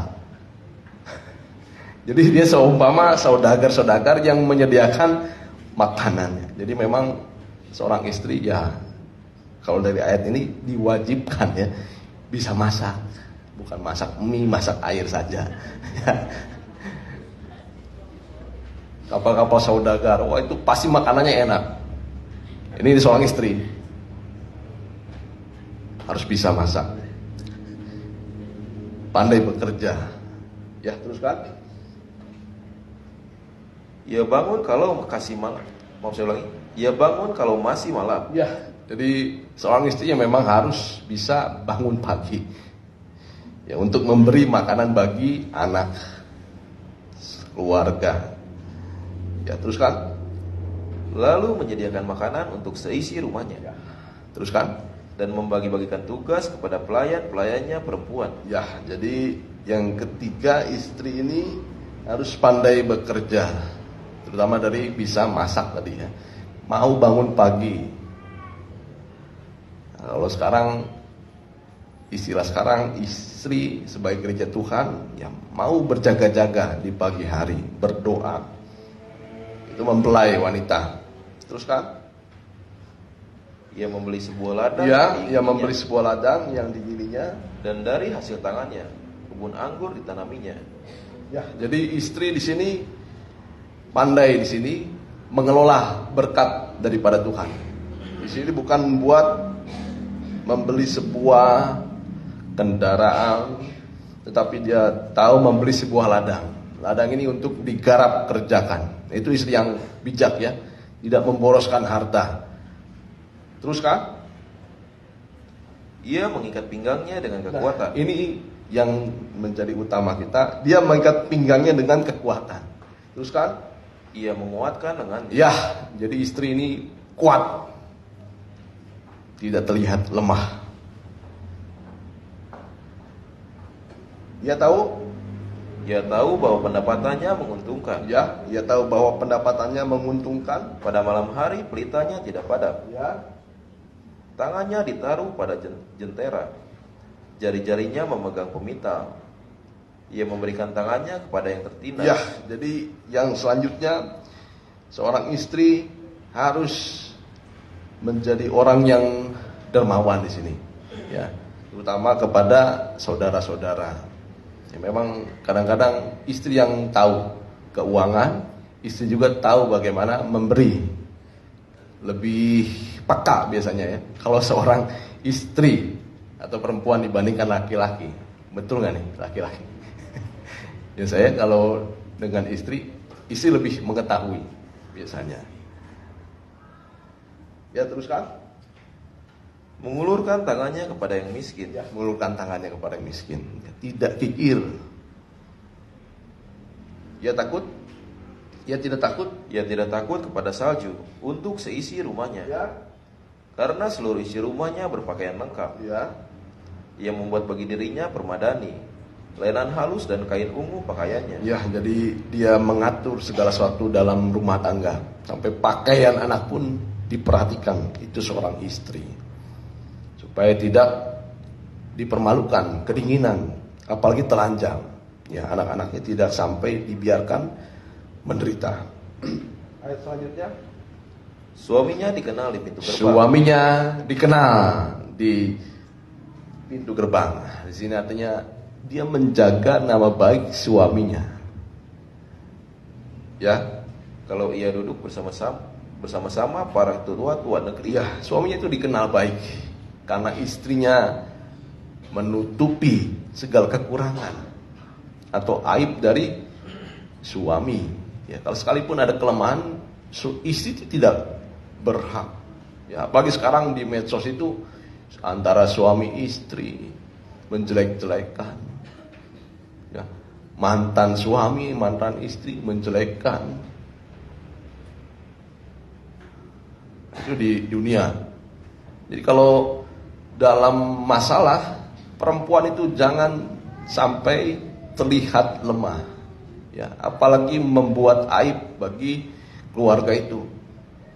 Jadi dia seumpama saudagar-saudagar yang menyediakan makanannya. Jadi memang seorang istri ya, kalau dari ayat ini diwajibkan ya bisa masak. Bukan masak mie, masak air saja. Kapal-kapal saudagar, wah itu pasti makanannya enak. Ini seorang istri harus bisa masak, pandai bekerja. Ya, teruskan. Ia bangun kalau kasih malam. Maaf saya ulangi. Ia bangun kalau masih malam. Ya, jadi seorang istri yang memang harus bisa bangun pagi. Ya, untuk memberi makanan bagi anak, keluarga. Ya, teruskan. Lalu menyediakan makanan untuk seisi rumahnya. Teruskan. Dan membagi-bagikan tugas kepada pelayan-pelayannya perempuan. Ya, jadi yang ketiga, istri ini harus pandai bekerja. Terutama dari bisa masak tadi ya. Mau bangun pagi. Nah, kalau sekarang, istilah sekarang, istri sebagai gereja Tuhan ya mau berjaga-jaga di pagi hari, berdoa. Itu mempelai wanita. Teruskan. Ia membeli sebuah ladang Ya, yang ia digiginya, membeli sebuah ladang yang digilinya. dan dari hasil tangannya kebun anggur ditanaminya. Ya, jadi istri di sini pandai di sini mengelola berkat daripada Tuhan. Di sini bukan buat membeli sebuah kendaraan, tetapi dia tahu membeli sebuah ladang. Ladang ini untuk digarap kerjakan. Itu istri yang bijak ya, tidak memboroskan harta. Teruskan. Ia mengikat pinggangnya dengan kekuatan. Ini yang menjadi utama kita. Dia mengikat pinggangnya dengan kekuatan. Terus kan? Ia menguatkan lengannya. Ya, jadi istri ini kuat. Tidak terlihat lemah. Ia tahu bahwa pendapatannya menguntungkan. Ya, ia tahu bahwa pendapatannya menguntungkan. Pada malam hari pelitanya tidak padam. Ya, Tangannya ditaruh pada jentera. Jari-jarinya memegang pemintal. Ia memberikan tangannya kepada yang tertindas. ya. Jadi yang selanjutnya seorang istri harus menjadi orang yang dermawan di sini. Ya, terutama kepada saudara-saudara. Ya, memang kadang-kadang istri yang tahu keuangan, istri juga tahu bagaimana memberi. Lebih peka biasanya ya. Kalau seorang istri atau perempuan dibandingkan laki-laki, betul nggak nih laki-laki? Ya saya kalau dengan istri lebih mengetahui biasanya. Ya teruskan. Mengulurkan tangannya kepada yang miskin. Ya, mengulurkan tangannya kepada yang miskin. Ya, tidak kikir. Ya takut. Ya tidak takut. Ia tidak takut kepada salju untuk seisi rumahnya. Ya. Karena seluruh isi rumahnya berpakaian lengkap. Ya. Ia membuat bagi dirinya permadani, lenan halus dan kain ungu pakaiannya. Ya, jadi dia mengatur segala sesuatu dalam rumah tangga. Sampai pakaian anak pun diperhatikan. Itu seorang istri. Supaya tidak dipermalukan, kedinginan, apalagi telanjang. Ya, anak-anaknya tidak sampai dibiarkan menderita. Ayat selanjutnya. Suaminya dikenal di pintu gerbang. Suaminya dikenal di pintu gerbang. Di sini artinya dia menjaga nama baik suaminya. Ya, Kalau ia duduk bersama-sama para tua-tua negeri. ya, suaminya itu dikenal baik karena istrinya menutupi segala kekurangan atau aib dari suami. Ya, kalau sekalipun ada kelemahan, istri itu tidak berhak. Ya, apalagi sekarang di medsos itu antara suami istri menjelek-jelekan. Ya, mantan suami, mantan istri menjelekkan. Itu di dunia. Jadi kalau dalam masalah, perempuan itu jangan sampai terlihat lemah. Ya, apalagi membuat aib bagi keluarga itu.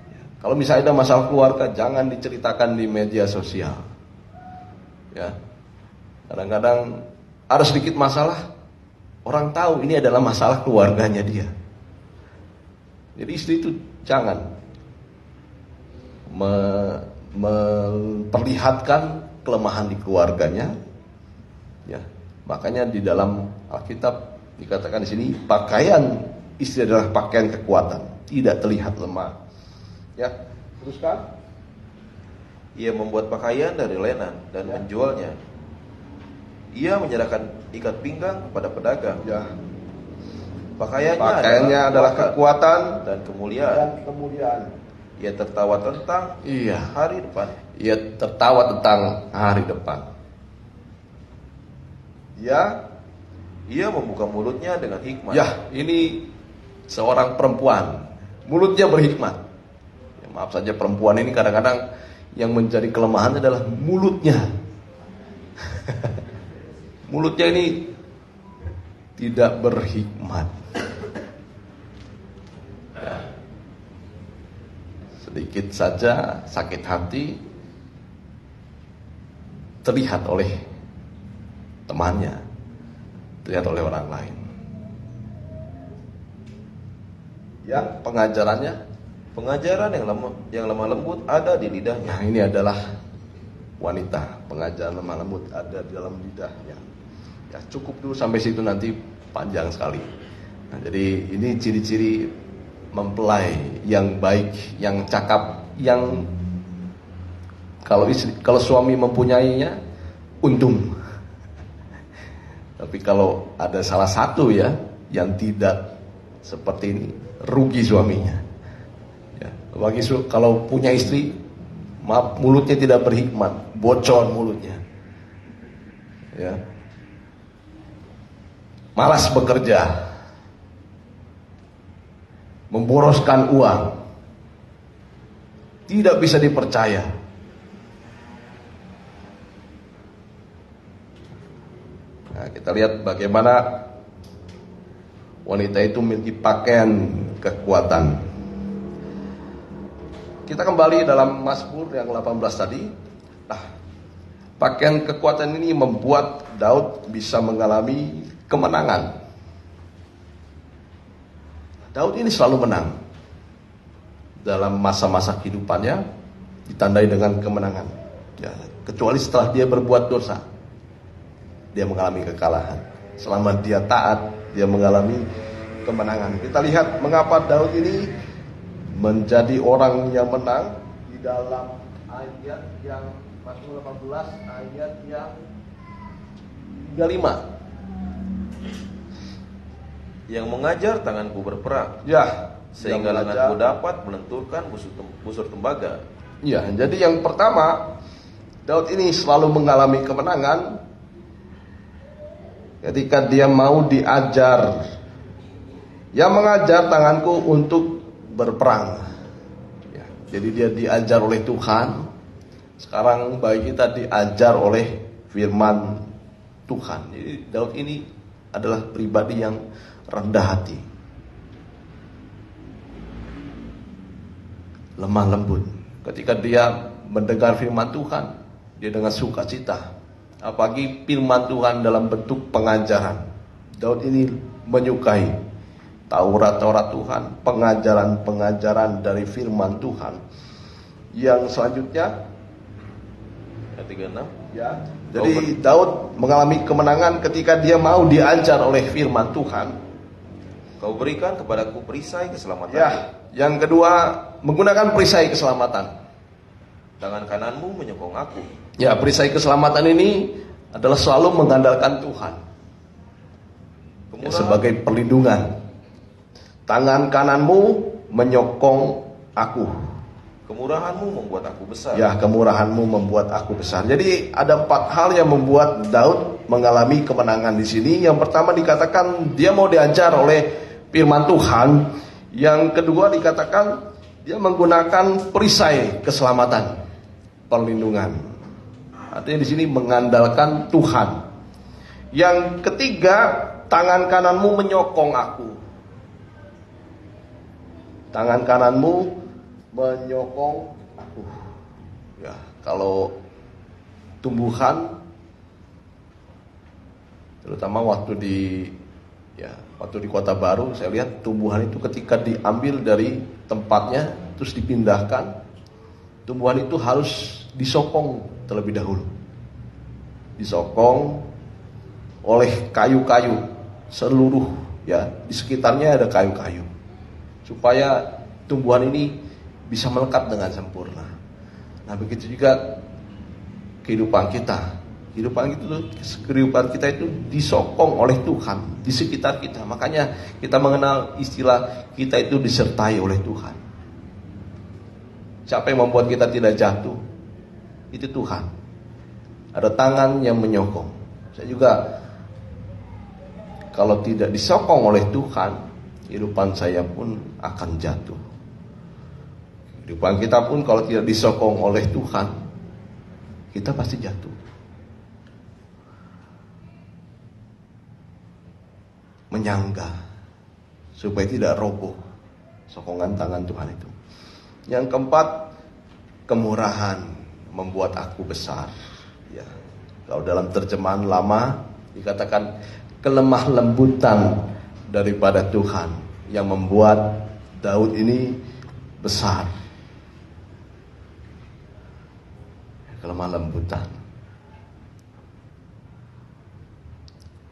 Ya, kalau misalnya ada masalah keluarga, jangan diceritakan di media sosial. Ya, kadang-kadang ada sedikit masalah, orang tahu ini adalah masalah keluarganya dia. Jadi istri itu jangan memperlihatkan kelemahan di keluarganya. Ya, makanya di dalam Alkitab dikatakan di sini pakaian istri adalah pakaian kekuatan, tidak terlihat lemah. Ya, teruskan. Ia membuat pakaian dari lenan dan menjualnya. Ia menyerahkan ikat pinggang kepada pedagang. Ya, Pakaiannya adalah kekuatan dan kemuliaan. kemuliaan. Ia tertawa tentang hari depan. Ia tertawa tentang hari depan. Ya, Ia membuka mulutnya dengan hikmat. ya, ini seorang perempuan, mulutnya berhikmat. Ya, maaf saja perempuan ini kadang-kadang yang menjadi kelemahan adalah mulutnya. Mulutnya ini tidak berhikmat. Ya. Sedikit saja sakit hati terlihat oleh temannya, terlihat oleh orang lain. Ya, pengajarannya, Pengajaran yang lemah lembut ada di lidahnya. nah ini adalah wanita. Pengajaran lemah lembut ada di dalam lidahnya. Ya, cukup dulu sampai situ, nanti panjang sekali. Nah, jadi ini ciri-ciri mempelai yang baik, yang cakap, yang kalau suami mempunyainya untung. Tapi kalau ada salah satu ya yang tidak seperti ini, rugi suaminya. Ya, kalau punya istri, maaf, mulutnya tidak berhikmat, bocor mulutnya. Ya. malas bekerja, memboroskan uang, tidak bisa dipercaya. Nah, kita lihat bagaimana wanita itu memiliki pakaian kekuatan. Kita kembali dalam Mazmur yang 18 tadi. Nah, pakaian kekuatan ini membuat Daud bisa mengalami kemenangan. Daud ini selalu menang. Dalam masa-masa kehidupannya ditandai dengan kemenangan. Ya, kecuali setelah dia berbuat dosa, dia mengalami kekalahan. Selama dia taat, dia mengalami kemenangan. Kita lihat mengapa Daud ini menjadi orang yang menang di dalam ayat yang Mazmur 18 ayat yang 35. Yang mengajar tanganku berperang, Ya, sehingga yang lenganku mengajar. dapat melenturkan busur tembaga. Ya, jadi yang pertama, Daud ini selalu mengalami kemenangan ketika dia mau diajar. Yang mengajar tanganku untuk berperang. Ya, jadi dia diajar oleh Tuhan. Sekarang bagi kita diajar oleh firman Tuhan. Jadi Daud ini adalah pribadi yang rendah hati, lemah lembut. Ketika dia mendengar firman Tuhan, dia dengan sukacita. Apalagi firman Tuhan dalam bentuk pengajaran. Daud ini menyukai Taurat Tuhan, pengajaran-pengajaran dari firman Tuhan. Yang selanjutnya, Ayat 36. ya, jadi Daud mengalami kemenangan ketika dia mau diajar oleh firman Tuhan. Kau berikan kepadaku perisai keselamatan. Ya, yang kedua menggunakan perisai keselamatan. Tangan kananmu menyokong aku. Ya, perisai keselamatan ini adalah selalu mengandalkan Tuhan ya, sebagai perlindungan. Tangan kananmu menyokong aku. Kemurahanmu membuat aku besar. Ya, kemurahanmu membuat aku besar. Jadi ada 4 hal yang membuat Daud mengalami kemenangan di sini. Yang pertama dikatakan dia mau diajar oleh firman Tuhan. Yang kedua dikatakan dia menggunakan perisai keselamatan, perlindungan. Artinya di sini mengandalkan Tuhan. Yang ketiga, tangan kananmu menyokong aku. Tangan kananmu menyokong aku. Ya, kalau tumbuhan, terutama waktu di Kota Baru, saya lihat tumbuhan itu ketika diambil dari tempatnya terus dipindahkan, tumbuhan itu harus disokong terlebih dahulu. Disokong oleh kayu-kayu seluruh, ya, di sekitarnya ada kayu-kayu, supaya tumbuhan ini bisa melekat dengan sempurna. Nah, begitu juga kehidupan kita. Kehidupan kita itu disokong oleh Tuhan di sekitar kita. Makanya kita mengenal istilah kita itu disertai oleh Tuhan. Siapa yang membuat kita tidak jatuh? Itu Tuhan. Ada tangan yang menyokong. Saya juga, kalau tidak disokong oleh Tuhan, kehidupan saya pun akan jatuh. Kehidupan kita pun kalau tidak disokong oleh Tuhan, kita pasti jatuh. Menyangga supaya tidak roboh sokongan tangan Tuhan itu. Yang keempat, kemurahan membuat aku besar. Ya, kalau dalam terjemahan lama dikatakan kelemah lembutan daripada Tuhan yang membuat Daud ini besar. Kelemah lembutan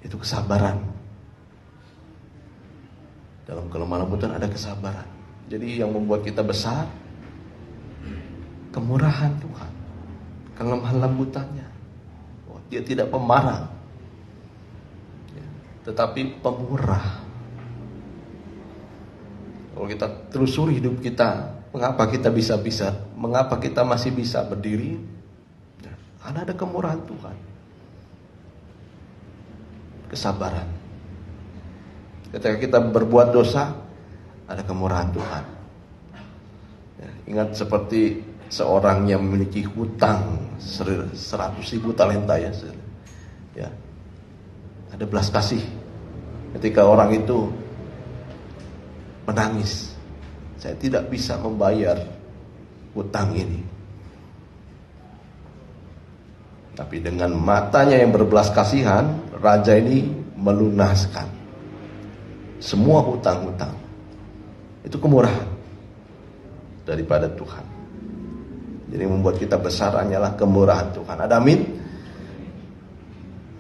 itu kesabaran. Dalam kelemah lembutan ada kesabaran. Jadi yang membuat kita besar, kemurahan Tuhan, kelemah lembutannya. Dia tidak pemarah, tetapi pemurah. Kalau kita telusuri hidup kita, mengapa kita mengapa kita masih bisa berdiri? Karena ada kemurahan Tuhan, kesabaran. Ketika kita berbuat dosa, ada kemurahan Tuhan. Ya, ingat seperti seorang yang memiliki hutang 100.000 talenta ya. Ya. Ada belas kasih. Ketika orang itu menangis, saya tidak bisa membayar hutang ini. Tapi dengan matanya yang berbelas kasihan, raja ini melunaskan semua hutang-hutang. Itu kemurahan daripada Tuhan. Jadi membuat kita besar hanyalah kemurahan Tuhan. Ada amin?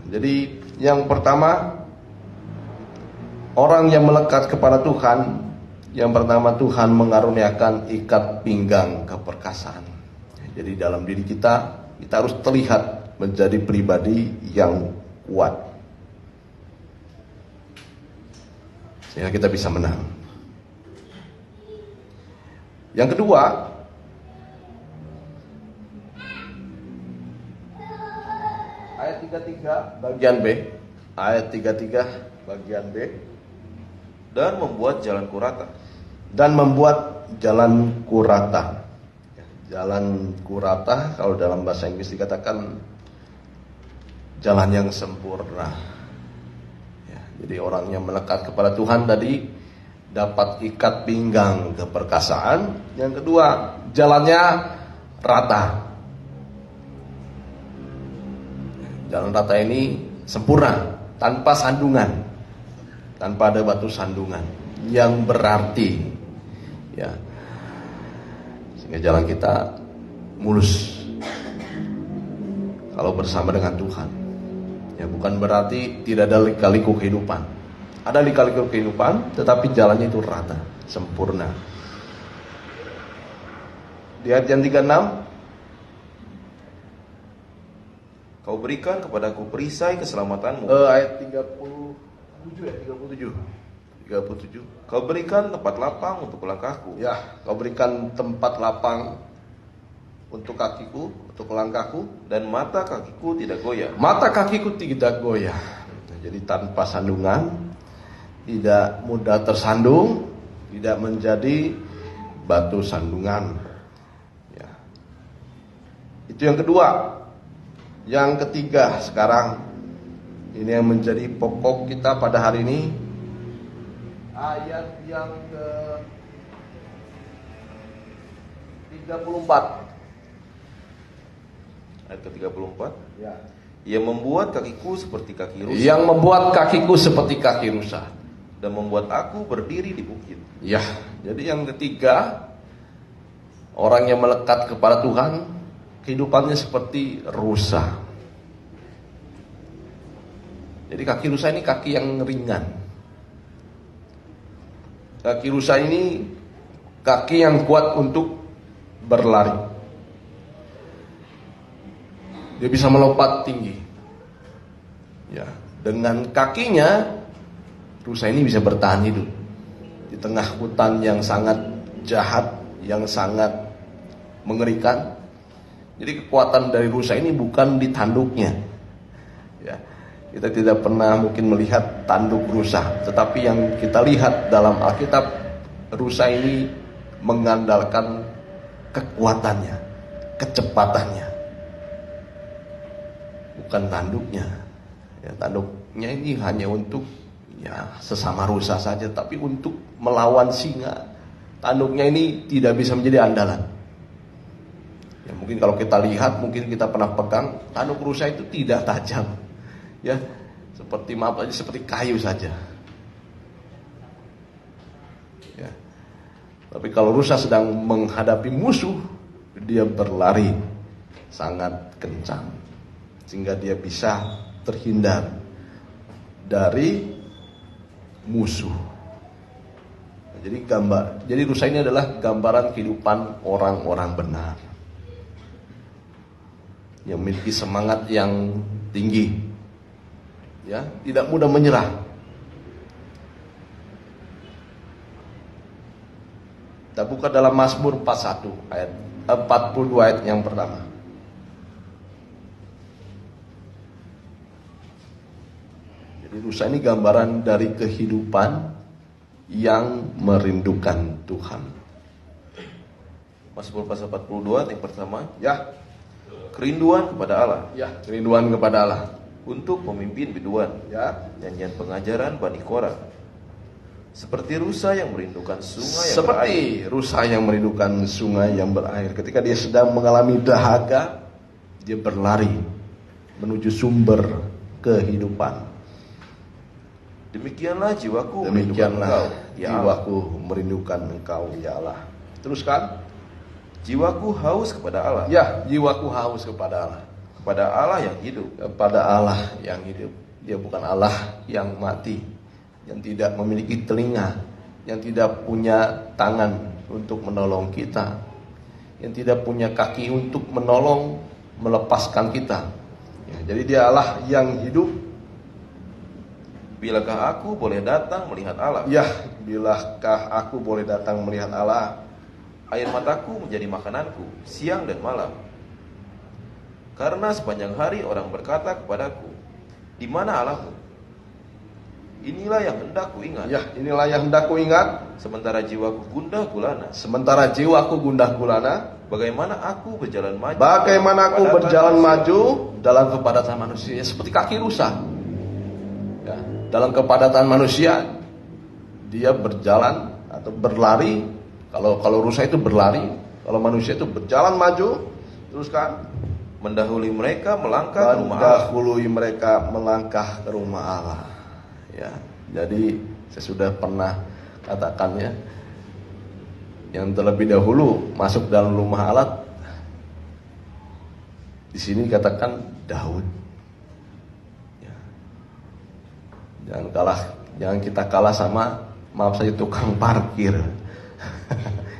Jadi yang pertama, orang yang melekat kepada Tuhan, yang pertama Tuhan mengaruniakan ikat pinggang keperkasaan. Jadi dalam diri kita harus terlihat menjadi pribadi yang kuat, sehingga kita bisa menang. Yang kedua, ayat 33 bagian B. Ayat 33 bagian B. Dan membuat jalanku rata. Dan membuat jalanku rata. Jalanku rata, kalau dalam bahasa Inggris dikatakan jalan yang sempurna. Ya, jadi orang yang melekat kepada Tuhan tadi dapat ikat pinggang keperkasaan. Yang kedua, jalannya rata. Jalan rata ini sempurna, tanpa sandungan, tanpa ada batu sandungan, yang berarti, ya, sehingga jalan kita mulus kalau bersama dengan Tuhan. Ya, bukan berarti tidak ada lika-liku kehidupan. Ada lika-liku kehidupan, tetapi jalannya itu rata, sempurna. Di ayat yang 36, Kau berikan kepadaku perisai keselamatanmu. Ayat 37 ya, 37. Kau berikan tempat lapang untuk langkahku. Ya, kau berikan tempat lapang untuk kakiku, untuk langkahku, Dan mata kakiku tidak goyah. mata kakiku tidak goyah. Nah, jadi tanpa sandungan, tidak mudah tersandung, tidak menjadi batu sandungan. Ya. Itu yang kedua. Yang ketiga sekarang, ini yang menjadi pokok kita pada hari ini. Ayat yang ke 34. Ayat ke-34. Ya. Ia membuat kakiku seperti kaki rusa. Yang membuat kakiku seperti kaki rusa. Dan membuat aku berdiri di bukit. Ya, jadi yang ketiga, orang yang melekat kepada Tuhan, kehidupannya seperti rusa. Jadi kaki rusa ini kaki yang ringan. Kaki rusa ini kaki yang kuat untuk berlari. Dia bisa melompat tinggi. Ya, dengan kakinya rusa ini bisa bertahan hidup di tengah hutan yang sangat jahat, yang sangat mengerikan. Jadi kekuatan dari rusa ini bukan di tanduknya. Ya, kita tidak pernah mungkin melihat tanduk rusa, tetapi yang kita lihat dalam Alkitab, rusa ini mengandalkan kekuatannya, kecepatannya, bukan tanduknya. Ya, tanduknya ini hanya untuk sesama rusa saja, tapi untuk melawan singa, tanduknya ini tidak bisa menjadi andalan. Ya, mungkin kalau kita lihat, mungkin kita pernah pegang, tanduk rusa itu tidak tajam. Ya, seperti kayu saja. Ya. Tapi kalau rusa sedang menghadapi musuh, dia berlari sangat kencang, sehingga dia bisa terhindar dari musuh. Jadi rusa ini adalah gambaran kehidupan orang-orang benar, yang memiliki semangat yang tinggi, ya, tidak mudah menyerah. Kita buka dalam Mazmur 41 ayat 42 ayat yang pertama. Jadi rusa ini gambaran dari kehidupan yang merindukan Tuhan. Mazmur pasal 42 yang pertama, Ya, kerinduan kepada Allah ya, kerinduan kepada Allah. untuk memimpin biduan, Ya, nyanyian pengajaran Bani Korah. Seperti rusa yang merindukan sungai yang seperti berair. rusa yang merindukan sungai yang berair. Ketika dia sedang mengalami dahaga, dia berlari menuju sumber kehidupan. Demikianlah jiwaku merindukan Demikianlah Engkau, ya Allah. jiwaku merindukan Engkau, ya Allah. Teruskan. Jiwaku haus kepada Allah, Ya, jiwaku haus kepada Allah. kepada Allah yang hidup. Kepada Allah yang hidup. Dia bukan Allah yang mati, yang tidak memiliki telinga, yang tidak punya tangan untuk menolong kita, yang tidak punya kaki untuk menolong melepaskan kita. Ya, jadi dia Allah yang hidup. Bilakah aku boleh datang melihat Allah? Ya, bilakah aku boleh datang melihat Allah? Air mataku menjadi makananku siang dan malam. Karena sepanjang hari orang berkata kepadaku, di mana Allahmu? Inilah yang hendak ku ingat. Ya, inilah yang hendak ku ingat. Sementara jiwaku gundah gulana. Sementara jiwaku gundah gulana, Bagaimana aku berjalan maju? bagaimana aku kepadatan berjalan manusia. maju dalam kepadatan manusia, seperti kaki rusa. Ya, dalam kepadatan manusia, dia berjalan atau berlari. Kalau rusa itu berlari, kalau manusia itu berjalan maju. Teruskan. Mendahului mereka melangkah ke rumah Allah. Mendahului mereka melangkah ke rumah Allah. Ya, jadi saya sudah pernah katakan ya, yang terlebih dahulu masuk dalam rumah Allah. Di sini katakan Daud. Ya. Jangan kita kalah sama, maaf saja, tukang parkir.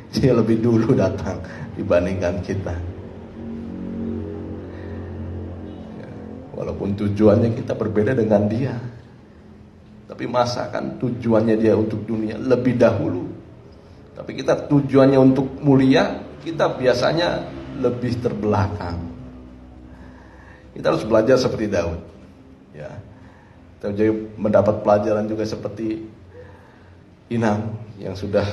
Dia lebih dulu datang dibandingkan kita. Walaupun tujuannya kita berbeda dengan dia, tapi masa kan tujuannya dia untuk dunia lebih dahulu. Tapi kita tujuannya untuk mulia, kita biasanya lebih terbelakang. Kita harus belajar seperti Daud. Ya, kita jadi mendapat pelajaran juga seperti Inang yang sudah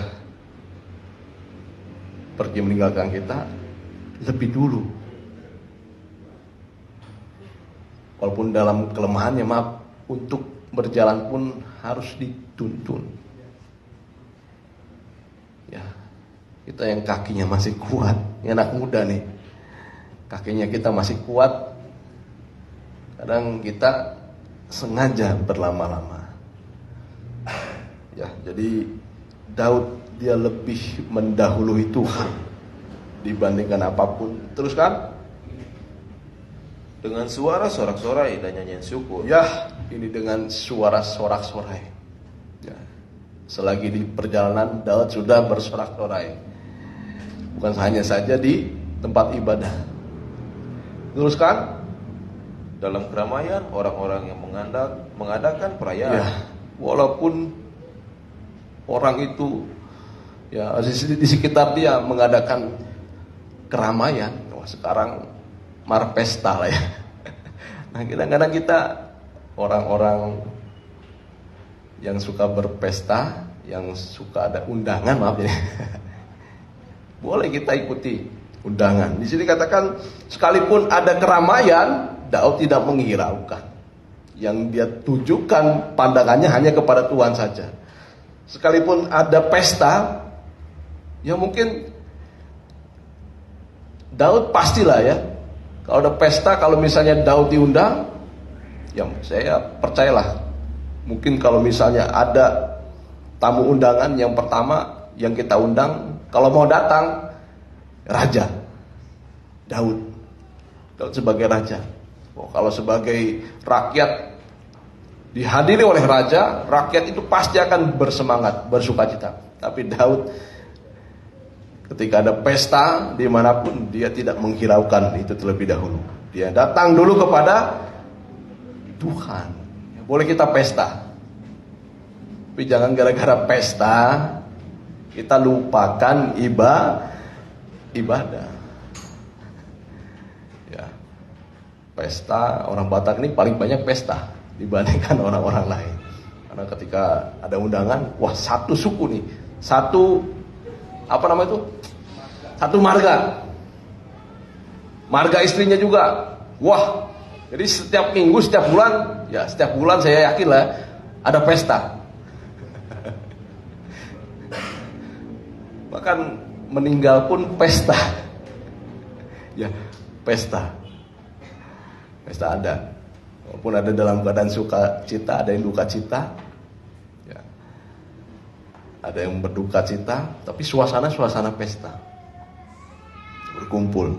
pergi meninggalkan kita lebih dulu. Walaupun dalam kelemahannya, maaf, untuk berjalan pun harus dituntun. Ya, kita yang kakinya masih kuat, yang anak muda nih, kakinya kita masih kuat, kadang kita sengaja berlama-lama. Ya, jadi Daud dia lebih mendahului Tuhan dibandingkan apapun. Teruskan. Dengan suara sorak-sorai dan nyanyian syukur. Ya, ini dengan suara sorak-sorai. Ya. Selagi di perjalanan, Daud sudah bersorak-sorai. Bukan hanya saja di tempat ibadah. Teruskan. Dalam keramaian orang-orang yang mengadakan perayaan. Ya, walaupun orang itu ya di sekitar dia mengadakan keramaian. Wah, sekarang marpesta lah ya. Nah, kadang-kadang kita orang-orang yang suka berpesta, yang suka ada undangan, maaf ya. Boleh kita ikuti undangan. Di sini katakan sekalipun ada keramaian, Daud tidak menghiraukan. Yang dia tujukan pandangannya hanya kepada Tuhan saja. Sekalipun ada pesta, ya mungkin Daud pastilah ya. Kalau ada pesta, kalau misalnya Daud diundang, ya saya percayalah. Mungkin kalau misalnya ada tamu undangan yang pertama yang kita undang, kalau mau datang, raja Daud sebagai raja. Oh, kalau sebagai rakyat dihadiri oleh raja, rakyat itu pasti akan bersemangat, bersukacita. Tapi Daud ketika ada pesta dimanapun, dia tidak menghiraukan itu terlebih dahulu. Dia datang dulu kepada Tuhan. Boleh kita pesta, tapi jangan gara-gara pesta kita lupakan ibadah. Ya, pesta, orang Batak ini paling banyak pesta. dibandingkan orang-orang lain. Karena ketika ada undangan, wah satu suku nih, satu apa namanya itu? Satu marga. Marga istrinya juga. Wah, jadi setiap minggu, setiap bulan saya yakin lah ada pesta. Bahkan meninggal pun pesta. Ya, pesta. Pesta ada. Walaupun ada dalam keadaan suka cita, ada yang duka cita. Ya. Ada yang berduka cita, tapi suasana pesta. Berkumpul.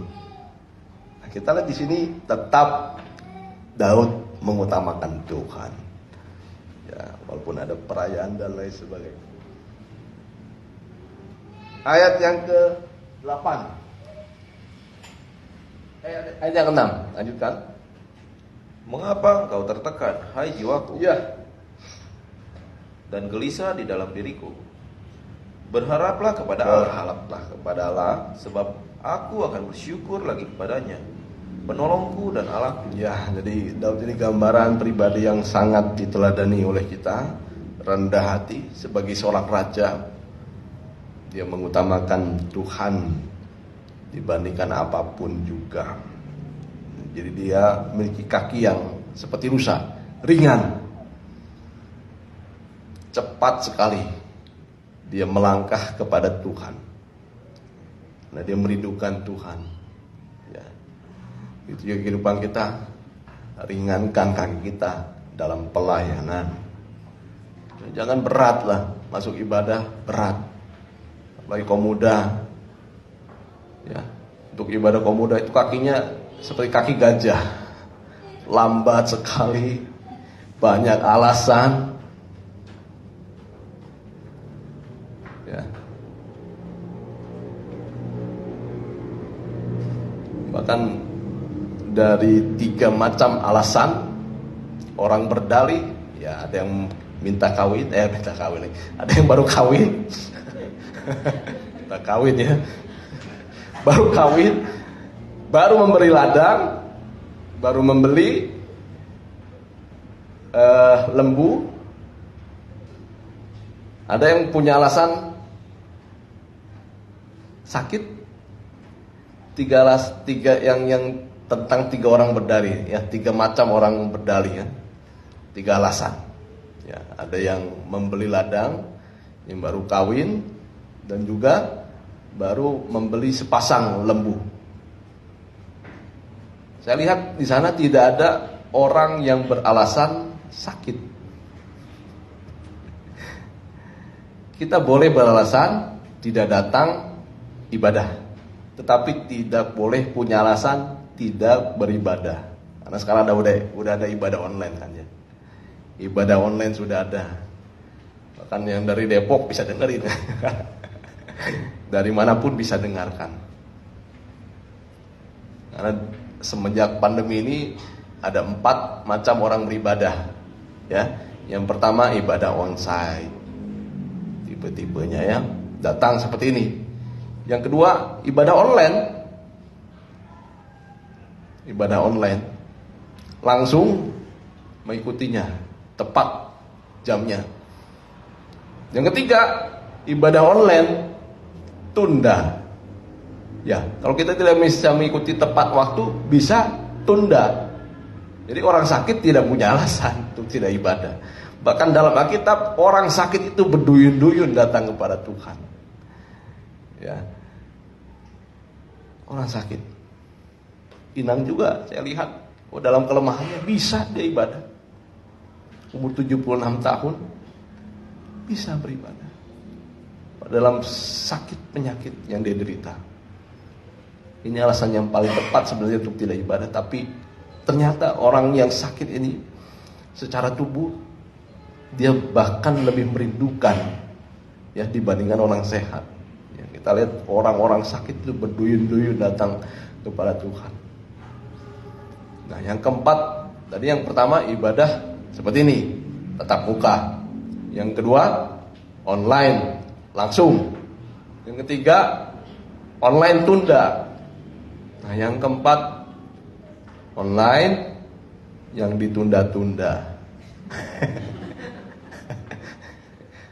Nah, kita lihat di sini tetap Daud mengutamakan Tuhan. Ya, walaupun ada perayaan dan lain sebagainya. Ayat yang ke-8. Ayat yang ke-6, lanjutkan. Mengapa engkau tertekan, hai jiwaku? Iya. Dan gelisah di dalam diriku. Berharaplah kepada Allah, Berharaplah kepada Allah, sebab aku akan bersyukur lagi kepadanya, penolongku dan Allahku. ya, jadi Daud ini gambaran pribadi yang sangat diteladani oleh kita, rendah hati sebagai seorang raja. Dia mengutamakan Tuhan dibandingkan apapun juga. Jadi dia memiliki kaki yang seperti rusa, ringan, cepat sekali. Dia melangkah kepada Tuhan. Nah, dia merindukan Tuhan. Ya. Itu juga kehidupan kita. Ringankan kaki kita dalam pelayanan. Jangan berat lah, masuk ibadah berat. Apalagi kaum muda. Ya, untuk ibadah kaum muda itu kakinya seperti kaki gajah. Lambat sekali, banyak alasan. Ya. Bahkan dari 3 macam alasan orang berdalih, ya ada yang minta kawin, ada yang baru kawin, minta kawin ya, baru kawin, baru memberi ladang, baru membeli lembu, ada yang punya alasan sakit, tiga yang tentang 3 orang berdalih, ya 3 macam orang berdalih kan, 3 alasan. Ya, ada yang membeli ladang, yang baru kawin, dan juga baru membeli sepasang lembu. Saya lihat di sana tidak ada orang yang beralasan sakit. Kita boleh beralasan tidak datang ibadah, tetapi tidak boleh punya alasan tidak beribadah. Karena sekarang udah ada ibadah online kan ya. Ibadah online sudah ada. Bahkan yang dari Depok bisa dengerin. Dari manapun bisa dengarkan. Karena semenjak pandemi ini ada 4 macam orang beribadah. Ya, yang pertama ibadah onsite. Tipe-tipenya ya, datang seperti ini. Yang kedua ibadah online. Ibadah online. Langsung mengikutinya. Tepat jamnya. Yang ketiga, ibadah online tunda. Ya, kalau kita tidak bisa mengikuti tepat waktu, bisa tunda. Jadi orang sakit tidak punya alasan untuk tidak ibadah. Bahkan dalam Alkitab, orang sakit itu berduyun-duyun datang kepada Tuhan. Ya. Orang sakit. Inang juga saya lihat, dalam kelemahannya bisa dia ibadah. Umur 76 tahun bisa beribadah dalam sakit penyakit yang dia derita. Ini alasan yang paling tepat sebenarnya untuk tidak ibadah. Tapi ternyata orang yang sakit ini secara tubuh dia bahkan lebih merindukan ya dibandingkan orang sehat ya, kita lihat orang-orang sakit itu berduyun-duyun datang kepada Tuhan. Nah, yang keempat tadi, yang pertama ibadah seperti ini, tatap muka. Yang kedua, online, langsung. Yang ketiga, online tunda. Nah, yang keempat, online yang ditunda-tunda.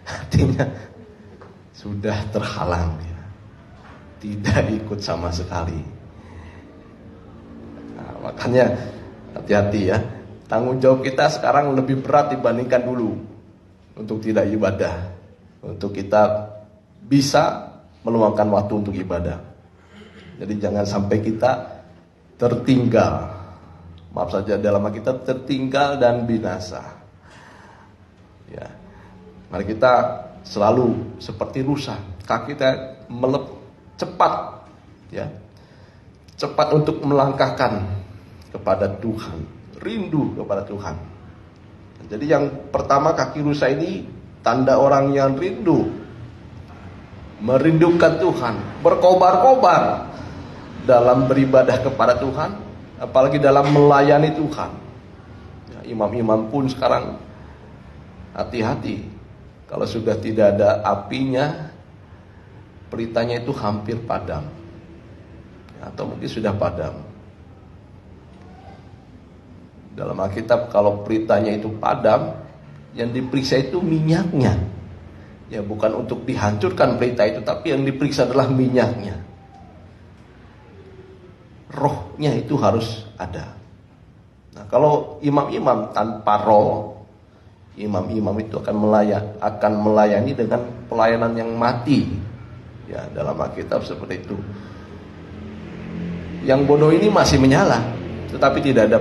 Artinya sudah terhalang ya. Tidak ikut sama sekali. Nah, makanya hati-hati ya. Tanggung jawab kita sekarang lebih berat dibandingkan dulu untuk tidak ibadah. Untuk kita bisa meluangkan waktu untuk ibadah. Jadi jangan sampai kita tertinggal. Maaf saja, dalam kita tertinggal dan binasa. Ya. Mari kita selalu seperti rusa, kaki kita cepat, ya, cepat untuk melangkahkan kepada Tuhan, rindu kepada Tuhan. Jadi yang pertama, kaki rusa ini tanda orang yang rindu, merindukan Tuhan, berkobar-kobar dalam beribadah kepada Tuhan, apalagi dalam melayani Tuhan. Ya, imam-imam pun sekarang hati-hati. Kalau sudah tidak ada apinya, peritanya itu hampir padam, atau mungkin sudah padam. Dalam Alkitab kalau peritanya itu padam, yang diperiksa itu minyaknya. Ya, bukan untuk dihancurkan pelita itu, tapi yang diperiksa adalah minyaknya. Rohnya itu harus ada. Nah, kalau imam-imam tanpa roh, imam-imam itu akan melayani dengan pelayanan yang mati. Ya, dalam Alkitab seperti itu. Yang bodoh ini masih menyala, tetapi tidak ada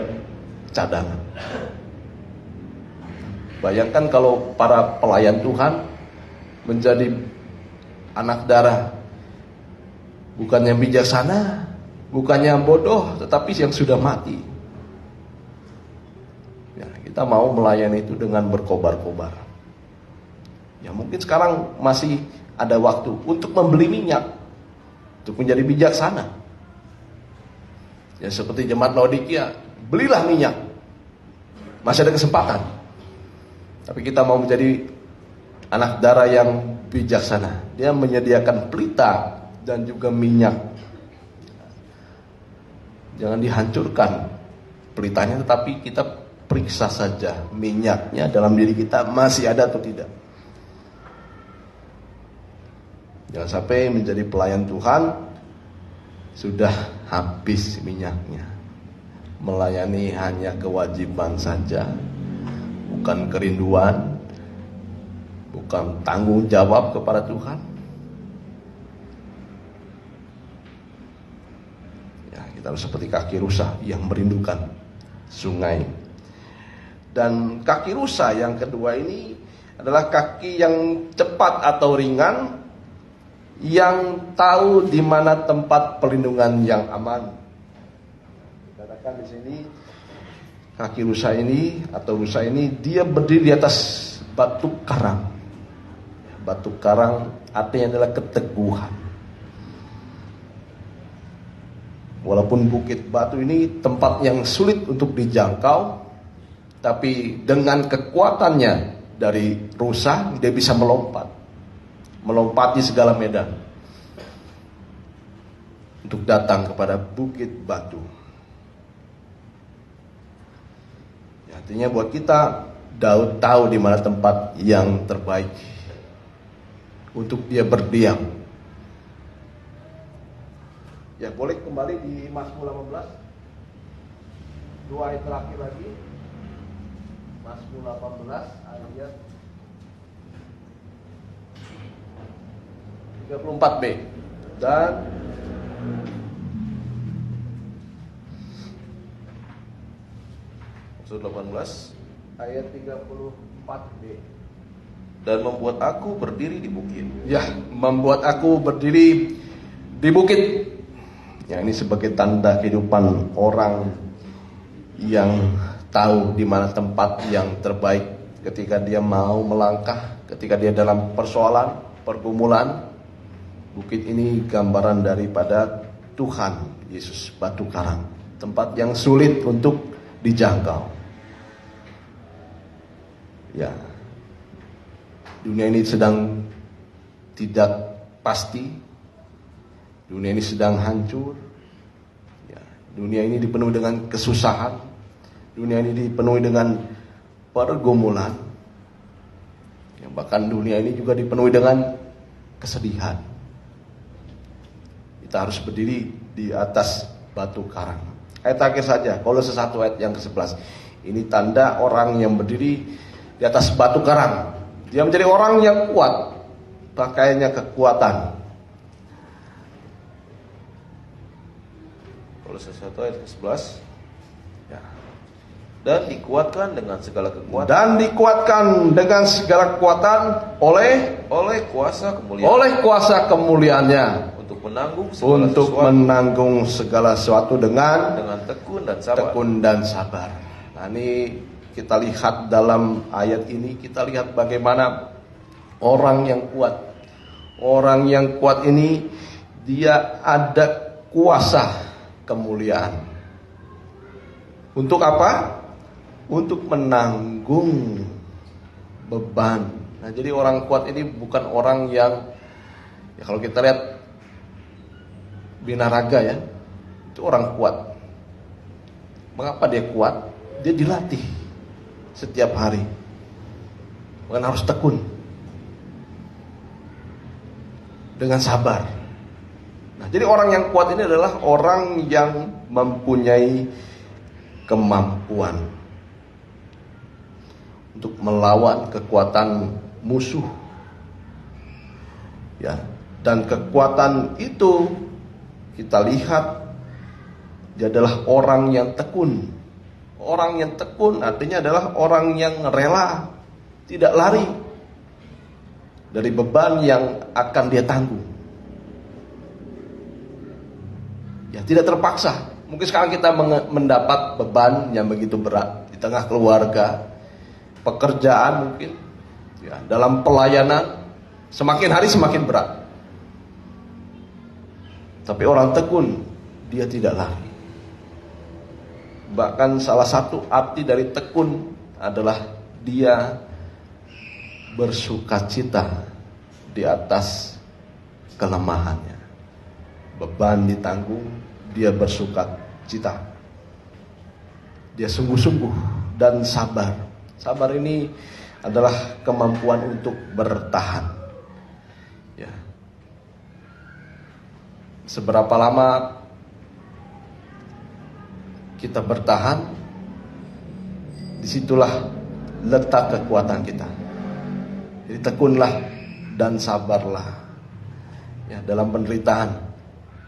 cadangan. Bayangkan kalau para pelayan Tuhan menjadi anak darah, bukan yang bijaksana, bukan yang bodoh, tetapi yang sudah mati. Ya, kita mau melayani itu dengan berkobar-kobar. Ya, mungkin sekarang masih ada waktu untuk membeli minyak, untuk menjadi bijaksana. Ya, seperti jemaat Laodikia, belilah minyak. Masih ada kesempatan. Tapi kita mau menjadi anak darah yang bijaksana. Dia menyediakan pelita dan juga minyak. Jangan dihancurkan pelitanya, tetapi kita periksa saja minyaknya dalam diri kita masih ada atau tidak. Jangan sampai menjadi pelayan Tuhan sudah habis minyaknya. Melayani hanya kewajiban saja, bukan kerinduan, bukan tanggung jawab kepada Tuhan. Ya, kita harus seperti kaki rusa yang merindukan sungai. Dan kaki rusa yang kedua ini adalah kaki yang cepat atau ringan, yang tahu di mana tempat perlindungan yang aman. Katakan di sini kaki rusa ini atau rusa ini dia berdiri di atas batu karang. Batu karang artinya adalah keteguhan. Walaupun bukit batu ini tempat yang sulit untuk dijangkau, tapi dengan kekuatannya dari rusa dia bisa melompati segala medan untuk datang kepada bukit batu. Ya, artinya buat kita, Daud tahu di mana tempat yang terbaik untuk dia berdiam. Ya, boleh kembali di Mazmur 18, 2 ayat terakhir lagi. Mazmur 18 ayat 34b. Dan Mazmur 18 ayat 34b. Dan membuat aku berdiri di bukit. Ya, membuat aku berdiri di bukit. Ya, ini sebagai tanda kehidupan orang yang tahu di mana tempat yang terbaik ketika dia mau melangkah, ketika dia dalam persoalan, pergumulan. Bukit ini gambaran daripada Tuhan Yesus, batu karang, tempat yang sulit untuk dijangkau. Ya, dunia ini sedang tidak pasti. Dunia ini sedang hancur. Ya, dunia ini dipenuhi dengan kesusahan. Dunia ini dipenuhi dengan pergumulan, yang bahkan dunia ini juga dipenuhi dengan kesedihan. Kita harus berdiri di atas batu karang. Ayat akhir saja, Kolose 1 ayat yang ke-11. Ini tanda orang yang berdiri di atas batu karang. Dia menjadi orang yang kuat, pakaiannya kekuatan. Kolose 1 ayat ke-11. Ya. Dan dikuatkan dengan segala kekuatan. Dan dikuatkan dengan segala kekuatan oleh kuasa kemuliaan. Oleh kuasa kemuliaannya. Untuk menanggung segala sesuatu dengan tekun dan sabar. Nah, ini kita lihat dalam ayat ini, kita lihat bagaimana orang yang kuat. Orang yang kuat ini dia ada kuasa kemuliaan. Untuk apa? Untuk menanggung beban. Nah, jadi orang kuat ini bukan orang yang, ya kalau kita lihat binaraga ya, itu orang kuat. Mengapa dia kuat? Dia dilatih setiap hari. Bukan harus tekun. Dengan sabar. Nah, jadi orang yang kuat ini adalah orang yang mempunyai kemampuan untuk melawan kekuatan musuh. Ya, dan kekuatan itu kita lihat dia adalah orang yang tekun. Orang yang tekun artinya adalah orang yang rela, tidak lari dari beban yang akan dia tanggung. Ya, tidak terpaksa. Mungkin sekarang kita mendapat beban yang begitu berat di tengah keluarga, pekerjaan mungkin, ya, dalam pelayanan, semakin hari semakin berat. Tapi orang tekun, dia tidak lari. Bahkan salah satu arti dari tekun adalah dia bersukacita di atas kelemahannya. Beban ditanggung, dia bersukacita. Dia sungguh-sungguh dan sabar. Sabar ini adalah kemampuan untuk bertahan. Ya. Seberapa lama kita bertahan, disitulah letak kekuatan kita. Jadi tekunlah dan sabarlah. Ya, dalam penderitaan,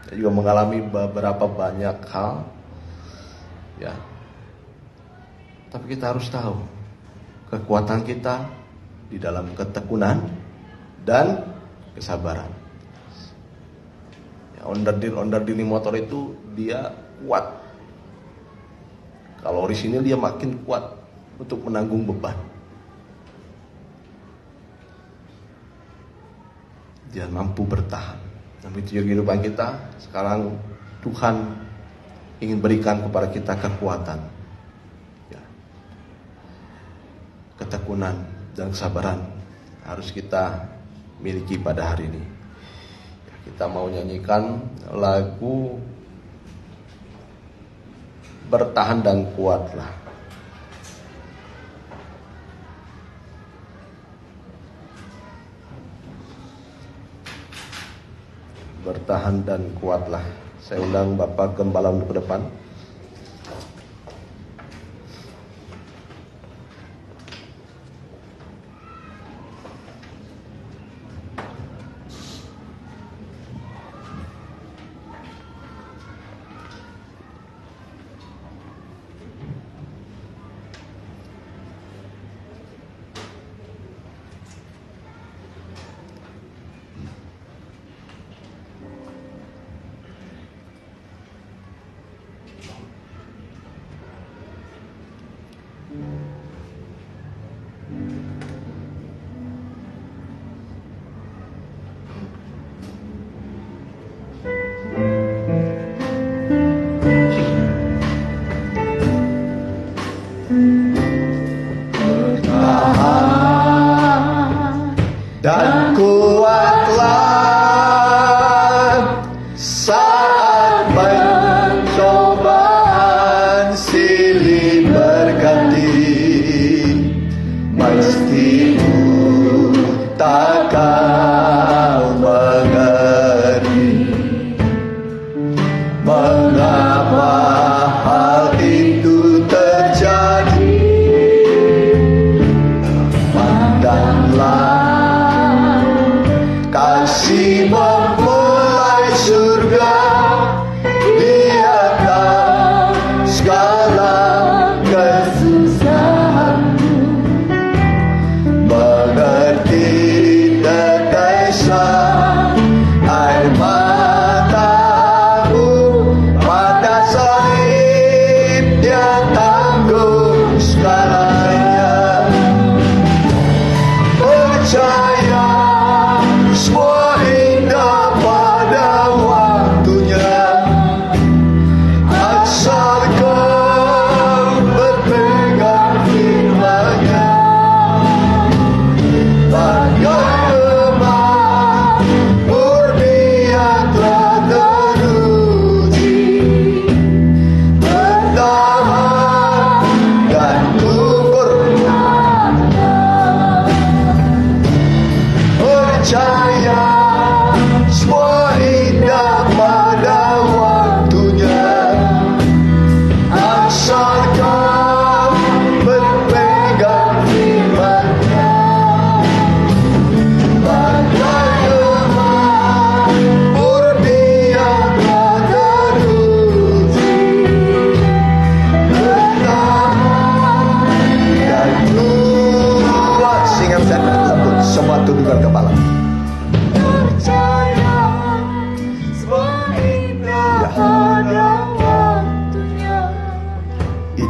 saya juga mengalami beberapa banyak hal. Ya, tapi kita harus tahu kekuatan kita di dalam ketekunan dan kesabaran. Onderdil motor itu dia kuat. Kalau orisinil dia makin kuat untuk menanggung beban. Dia mampu bertahan. Dalam kehidupan kita sekarang Tuhan ingin berikan kepada kita kekuatan, ya. Ketekunan dan kesabaran harus kita miliki pada hari ini. Kita mau nyanyikan lagu Bertahan dan Kuatlah. Bertahan dan kuatlah. Saya undang Bapak Gembala untuk ke depan.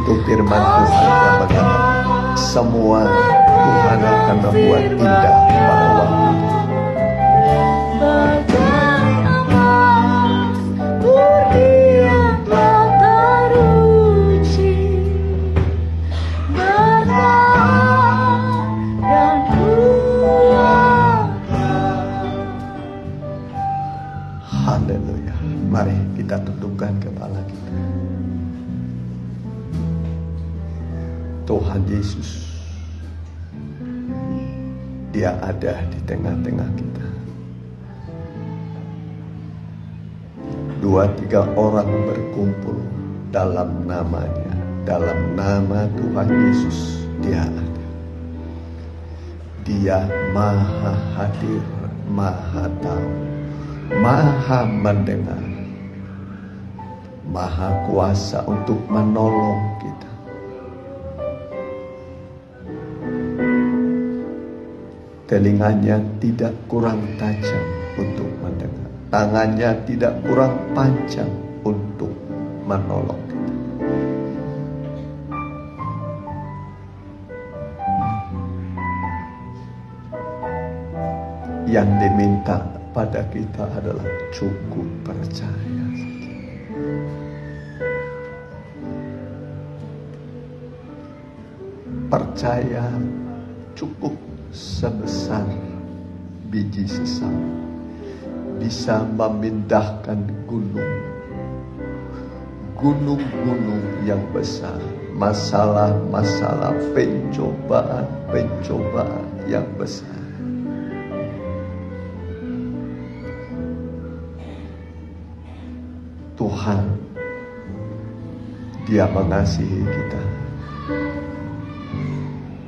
Untuk firman Tuhan yang berkata, semua Tuhan akan membuat indah pada waktu. Haleluya. Mari kita tundukkan kepala kita. Tuhan Yesus, Dia ada di tengah-tengah kita. 2-3 orang berkumpul dalam namanya, dalam nama Tuhan Yesus, Dia ada. Dia maha hadir, maha tahu, maha mendengar, maha kuasa untuk menolong kita. Telinganya tidak kurang tajam untuk mendengar, tangannya tidak kurang panjang untuk menolong kita. Yang diminta pada kita adalah cukup percaya. Percaya cukup sebesar biji sesam, bisa memindahkan gunung-gunung yang besar, masalah-masalah, pencobaan-pencobaan yang besar. Tuhan, Dia mengasihi kita.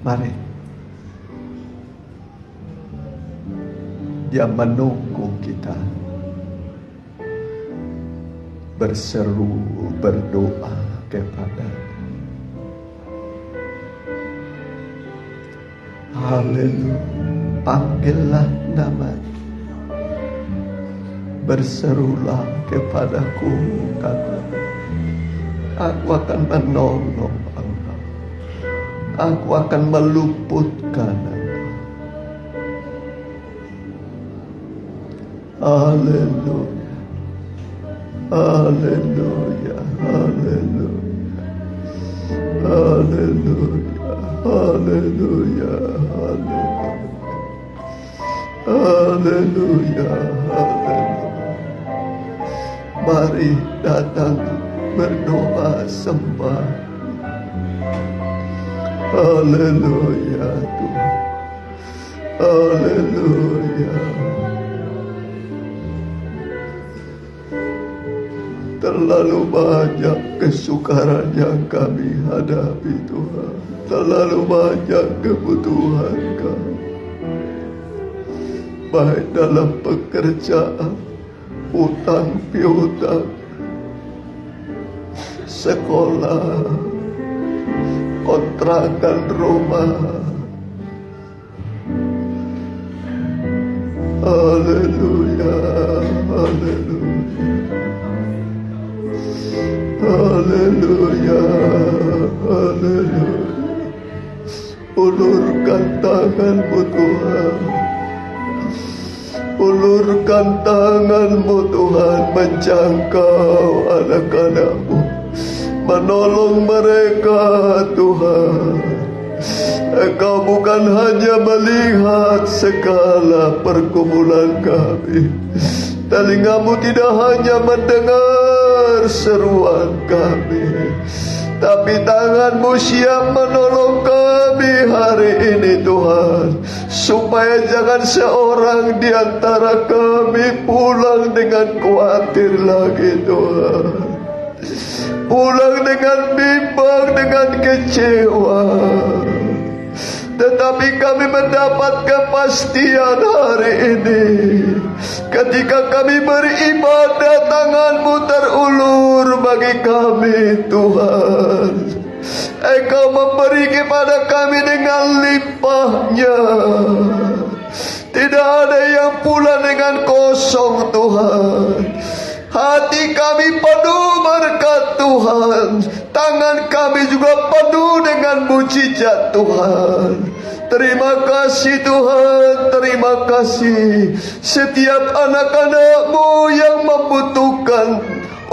Mari, Dia menunggu kita berseru, berdoa kepada-Nya. Haleluya. Panggillah nama-Nya. Berserulah kepadaku, kata, aku akan menolong engkau. Aku akan meluputkan engkau. Haleluya. Haleluya. Haleluya. Haleluya. Haleluya. Haleluya. Haleluya. Mari datang berdoa sembah. Haleluya Tuhan. Haleluya. Terlalu banyak kesukaran yang kami hadapi Tuhan. Terlalu banyak kebutuhan kami. Baik dalam pekerjaan, utang piutang, sekolah, kontrakan rumah. Haleluya, haleluya. Haleluya, haleluya. Ulurkan tangan-Mu Tuhan. Ulurkan tangan-Mu Tuhan, menjangkau anak-anak-Mu, menolong mereka Tuhan. Engkau bukan hanya melihat segala pergumulan kami, telinga-Mu tidak hanya mendengar seruan kami, tapi tangan-Mu siap menolong kami hari ini Tuhan. Supaya jangan seorang di antara kami pulang dengan khawatir lagi Tuhan. Pulang dengan bimbang, dengan kecewa. Tetapi kami mendapat kepastian hari ini. Ketika kami beribadah, tangan-Mu terulur bagi kami Tuhan. Engkau memberi kepada kami dengan limpahnya. Tidak ada yang pulang dengan kosong Tuhan. Hati kami penuh berkat Tuhan. Tangan kami juga penuh dengan mujizat Tuhan. Terima kasih Tuhan, terima kasih. Setiap anak-anak-Mu yang membutuhkan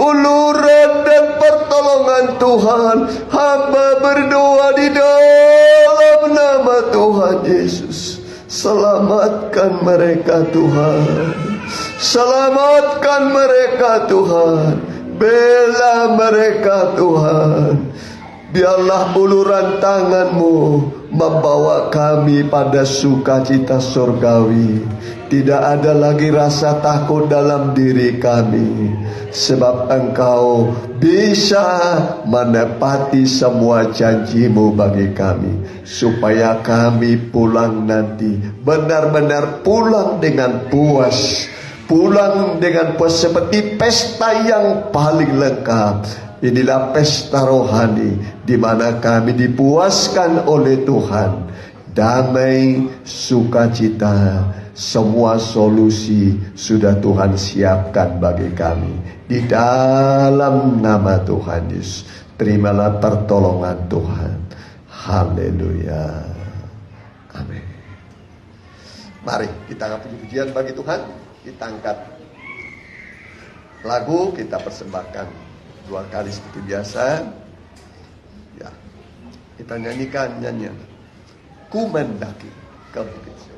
uluran dan pertolongan Tuhan, hamba berdoa di dalam nama Tuhan Yesus. Selamatkan mereka Tuhan. Selamatkan mereka Tuhan. Bela mereka Tuhan. Biarlah uluran tangan-Mu membawa kami pada sukacita surgawi. Tidak ada lagi rasa takut dalam diri kami, sebab Engkau bisa menepati semua janji-Mu bagi kami, supaya kami pulang nanti benar-benar pulang dengan puas. Pulang dengan puas seperti pesta yang paling lengkap. Inilah pesta rohani di mana kami dipuaskan oleh Tuhan. Damai, sukacita, semua solusi sudah Tuhan siapkan bagi kami. Di dalam nama Tuhan Yesus, terimalah pertolongan Tuhan. Haleluya. Amin. Mari kita angkat puji-pujian bagi Tuhan. Kita angkat lagu, kita persembahkan 2 kali seperti biasa. Ya, kita nyanyikan nyanyian Ku Mendaki ke Bukit Sion.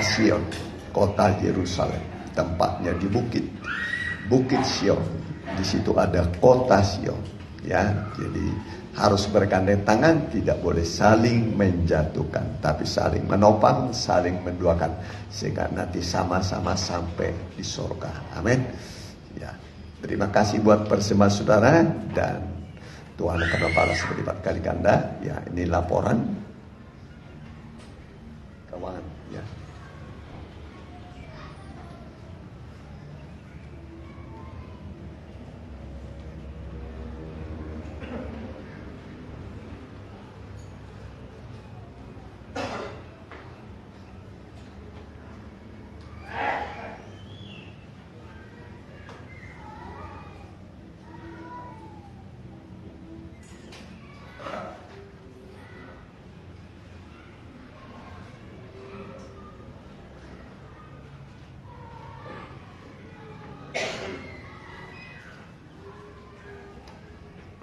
Sion, kota Yerusalem, tempatnya di Bukit Sion. Di situ ada kota Sion, ya. Jadi harus bergandeng tangan, tidak boleh saling menjatuhkan, tapi saling menopang, saling mendoakan, sehingga nanti sama-sama sampai di surga. Amin. Ya, terima kasih buat persembahan saudara, dan Tuhan akan membalas berlipat kali ganda. Ya, ini laporan keuangan. Ya.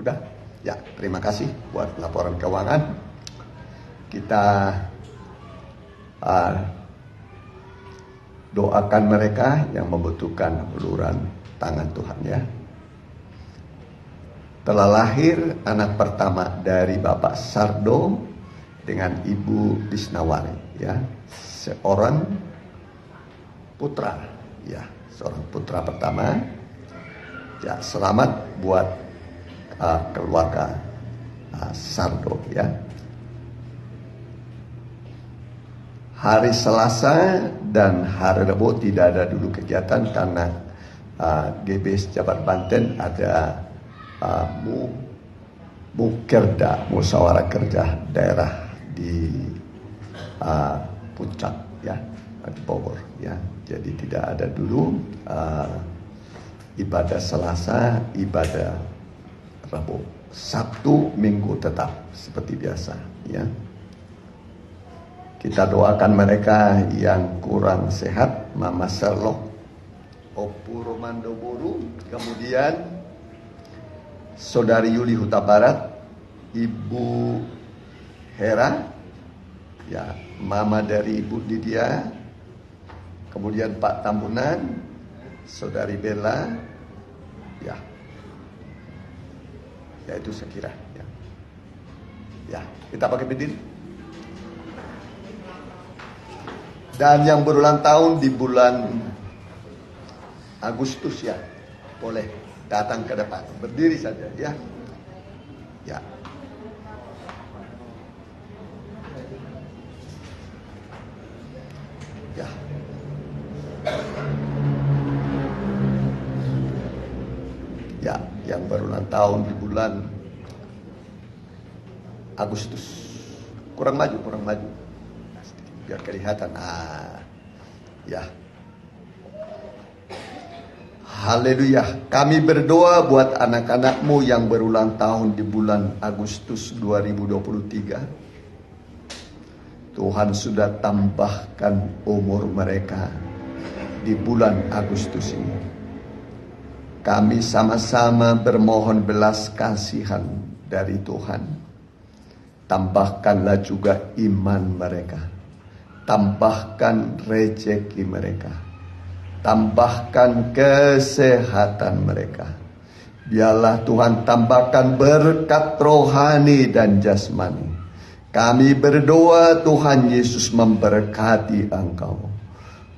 Udah? Ya, terima kasih buat laporan keuangan. Kita doakan mereka yang membutuhkan uluran tangan Tuhan ya. Telah lahir anak pertama dari Bapak Sardo dengan Ibu Disnawari ya. Seorang putra ya, seorang putra pertama. Ya, selamat buat keluarga Sardo ya. Hari Selasa dan hari Rabu tidak ada dulu kegiatan karena GBS Jabar Banten ada Mukerda, musyawarah kerja daerah di Puncak ya, di Bogor ya. Jadi tidak ada dulu ibadah Selasa, ibadah Rabu, Sabtu, Minggu tetap seperti biasa ya. Kita doakan mereka yang kurang sehat, Mama Serlok, Opu Romando Boru, kemudian Saudari Yuli Huta Barat, Ibu Hera, ya, Mama dari Ibu Lydia, kemudian Pak Tambunan, Saudari Bella, ya, itu sekira, ya, kita pakai berdiri. Dan yang berulang tahun di bulan Agustus ya, boleh datang ke depan, berdiri saja ya. Ya. Ya. Ya, yang berulang tahun di bulan Agustus. Kurang maju. Biar kelihatan. Ya. Haleluya. Kami berdoa buat anak-anakmu yang berulang tahun di bulan Agustus 2023. Tuhan sudah tambahkan umur mereka di bulan Agustus ini. Kami sama-sama bermohon belas kasihan dari Tuhan. Tambahkanlah juga iman mereka. Tambahkan rezeki mereka. Tambahkan kesehatan mereka. Biarlah Tuhan tambahkan berkat rohani dan jasmani. Kami berdoa Tuhan Yesus memberkati engkau.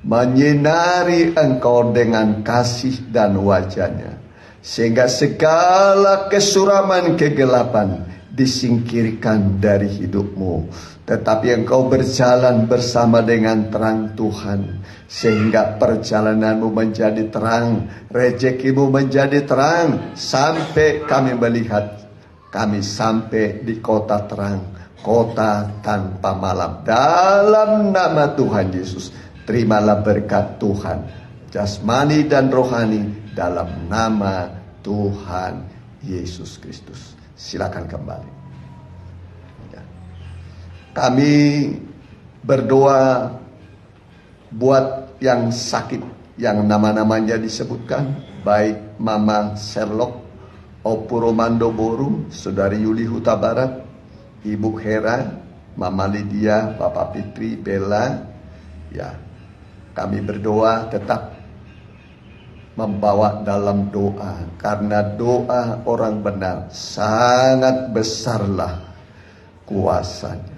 Menyinari engkau dengan kasih dan wajahnya. Sehingga segala kesuraman kegelapan disingkirkan dari hidupmu. Tetapi engkau berjalan bersama dengan terang Tuhan. Sehingga perjalananmu menjadi terang. Rezekimu menjadi terang. Sampai kami melihat. Kami sampai di kota terang. Kota tanpa malam. Dalam nama Tuhan Yesus. Terimalah berkat Tuhan. Jasmani dan rohani. Dalam nama Tuhan Yesus Kristus. Silakan kembali. Kami berdoa buat yang sakit, yang nama-namanya disebutkan, baik Mama Serlok, Opu Romando Boru, Saudari Yuli Huta Barat, Ibu Hera, Mama Lydia, Bapak Fitri, Bella. Ya, kami berdoa tetap membawa dalam doa, karena doa orang benar sangat besarlah kuasanya.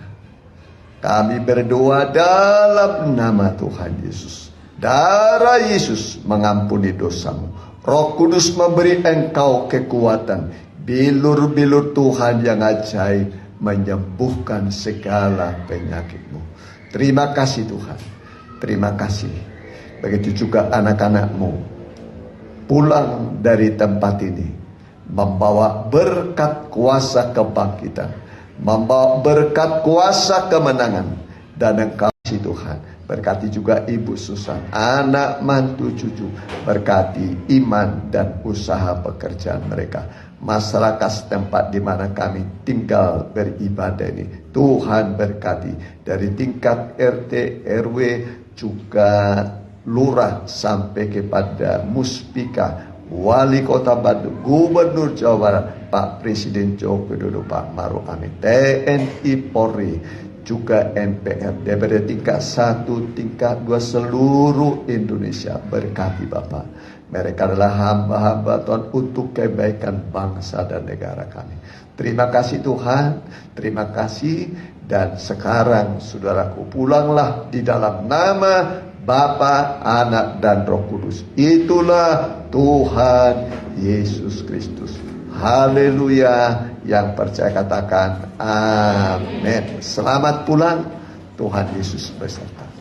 Kami berdoa dalam nama Tuhan Yesus. Darah Yesus mengampuni dosamu. Roh Kudus memberi engkau kekuatan. Bilur-bilur Tuhan yang ajaib menyembuhkan segala penyakitmu. Terima kasih Tuhan. Terima kasih. Begitu juga anak-anakmu pulang dari tempat ini membawa berkat kuasa kebangkitan. Membawa berkat kuasa kemenangan. Dan engkau Tuhan. Berkati juga Ibu Susan, anak mantu cucu. Berkati iman dan usaha pekerjaan mereka. Masyarakat setempat di mana kami tinggal beribadah ini. Tuhan berkati. Dari tingkat RT, RW, juga lurah sampai kepada muspika, Wali Kota Bandung, Gubernur Jawa Barat, Pak Presiden Joko Widodo, Pak Maruf Amin, TNI Polri, juga MPR, DPR tingkat 1, tingkat 2 seluruh Indonesia. Berkati Bapak. Mereka adalah hamba-hamba Tuhan untuk kebaikan bangsa dan negara kami. Terima kasih Tuhan, terima kasih. Dan sekarang saudaraku, pulanglah di dalam nama Bapa, Anak, dan Roh Kudus. Itulah Tuhan Yesus Kristus. Haleluya. Yang percaya katakan amin. Selamat pulang. Tuhan Yesus beserta.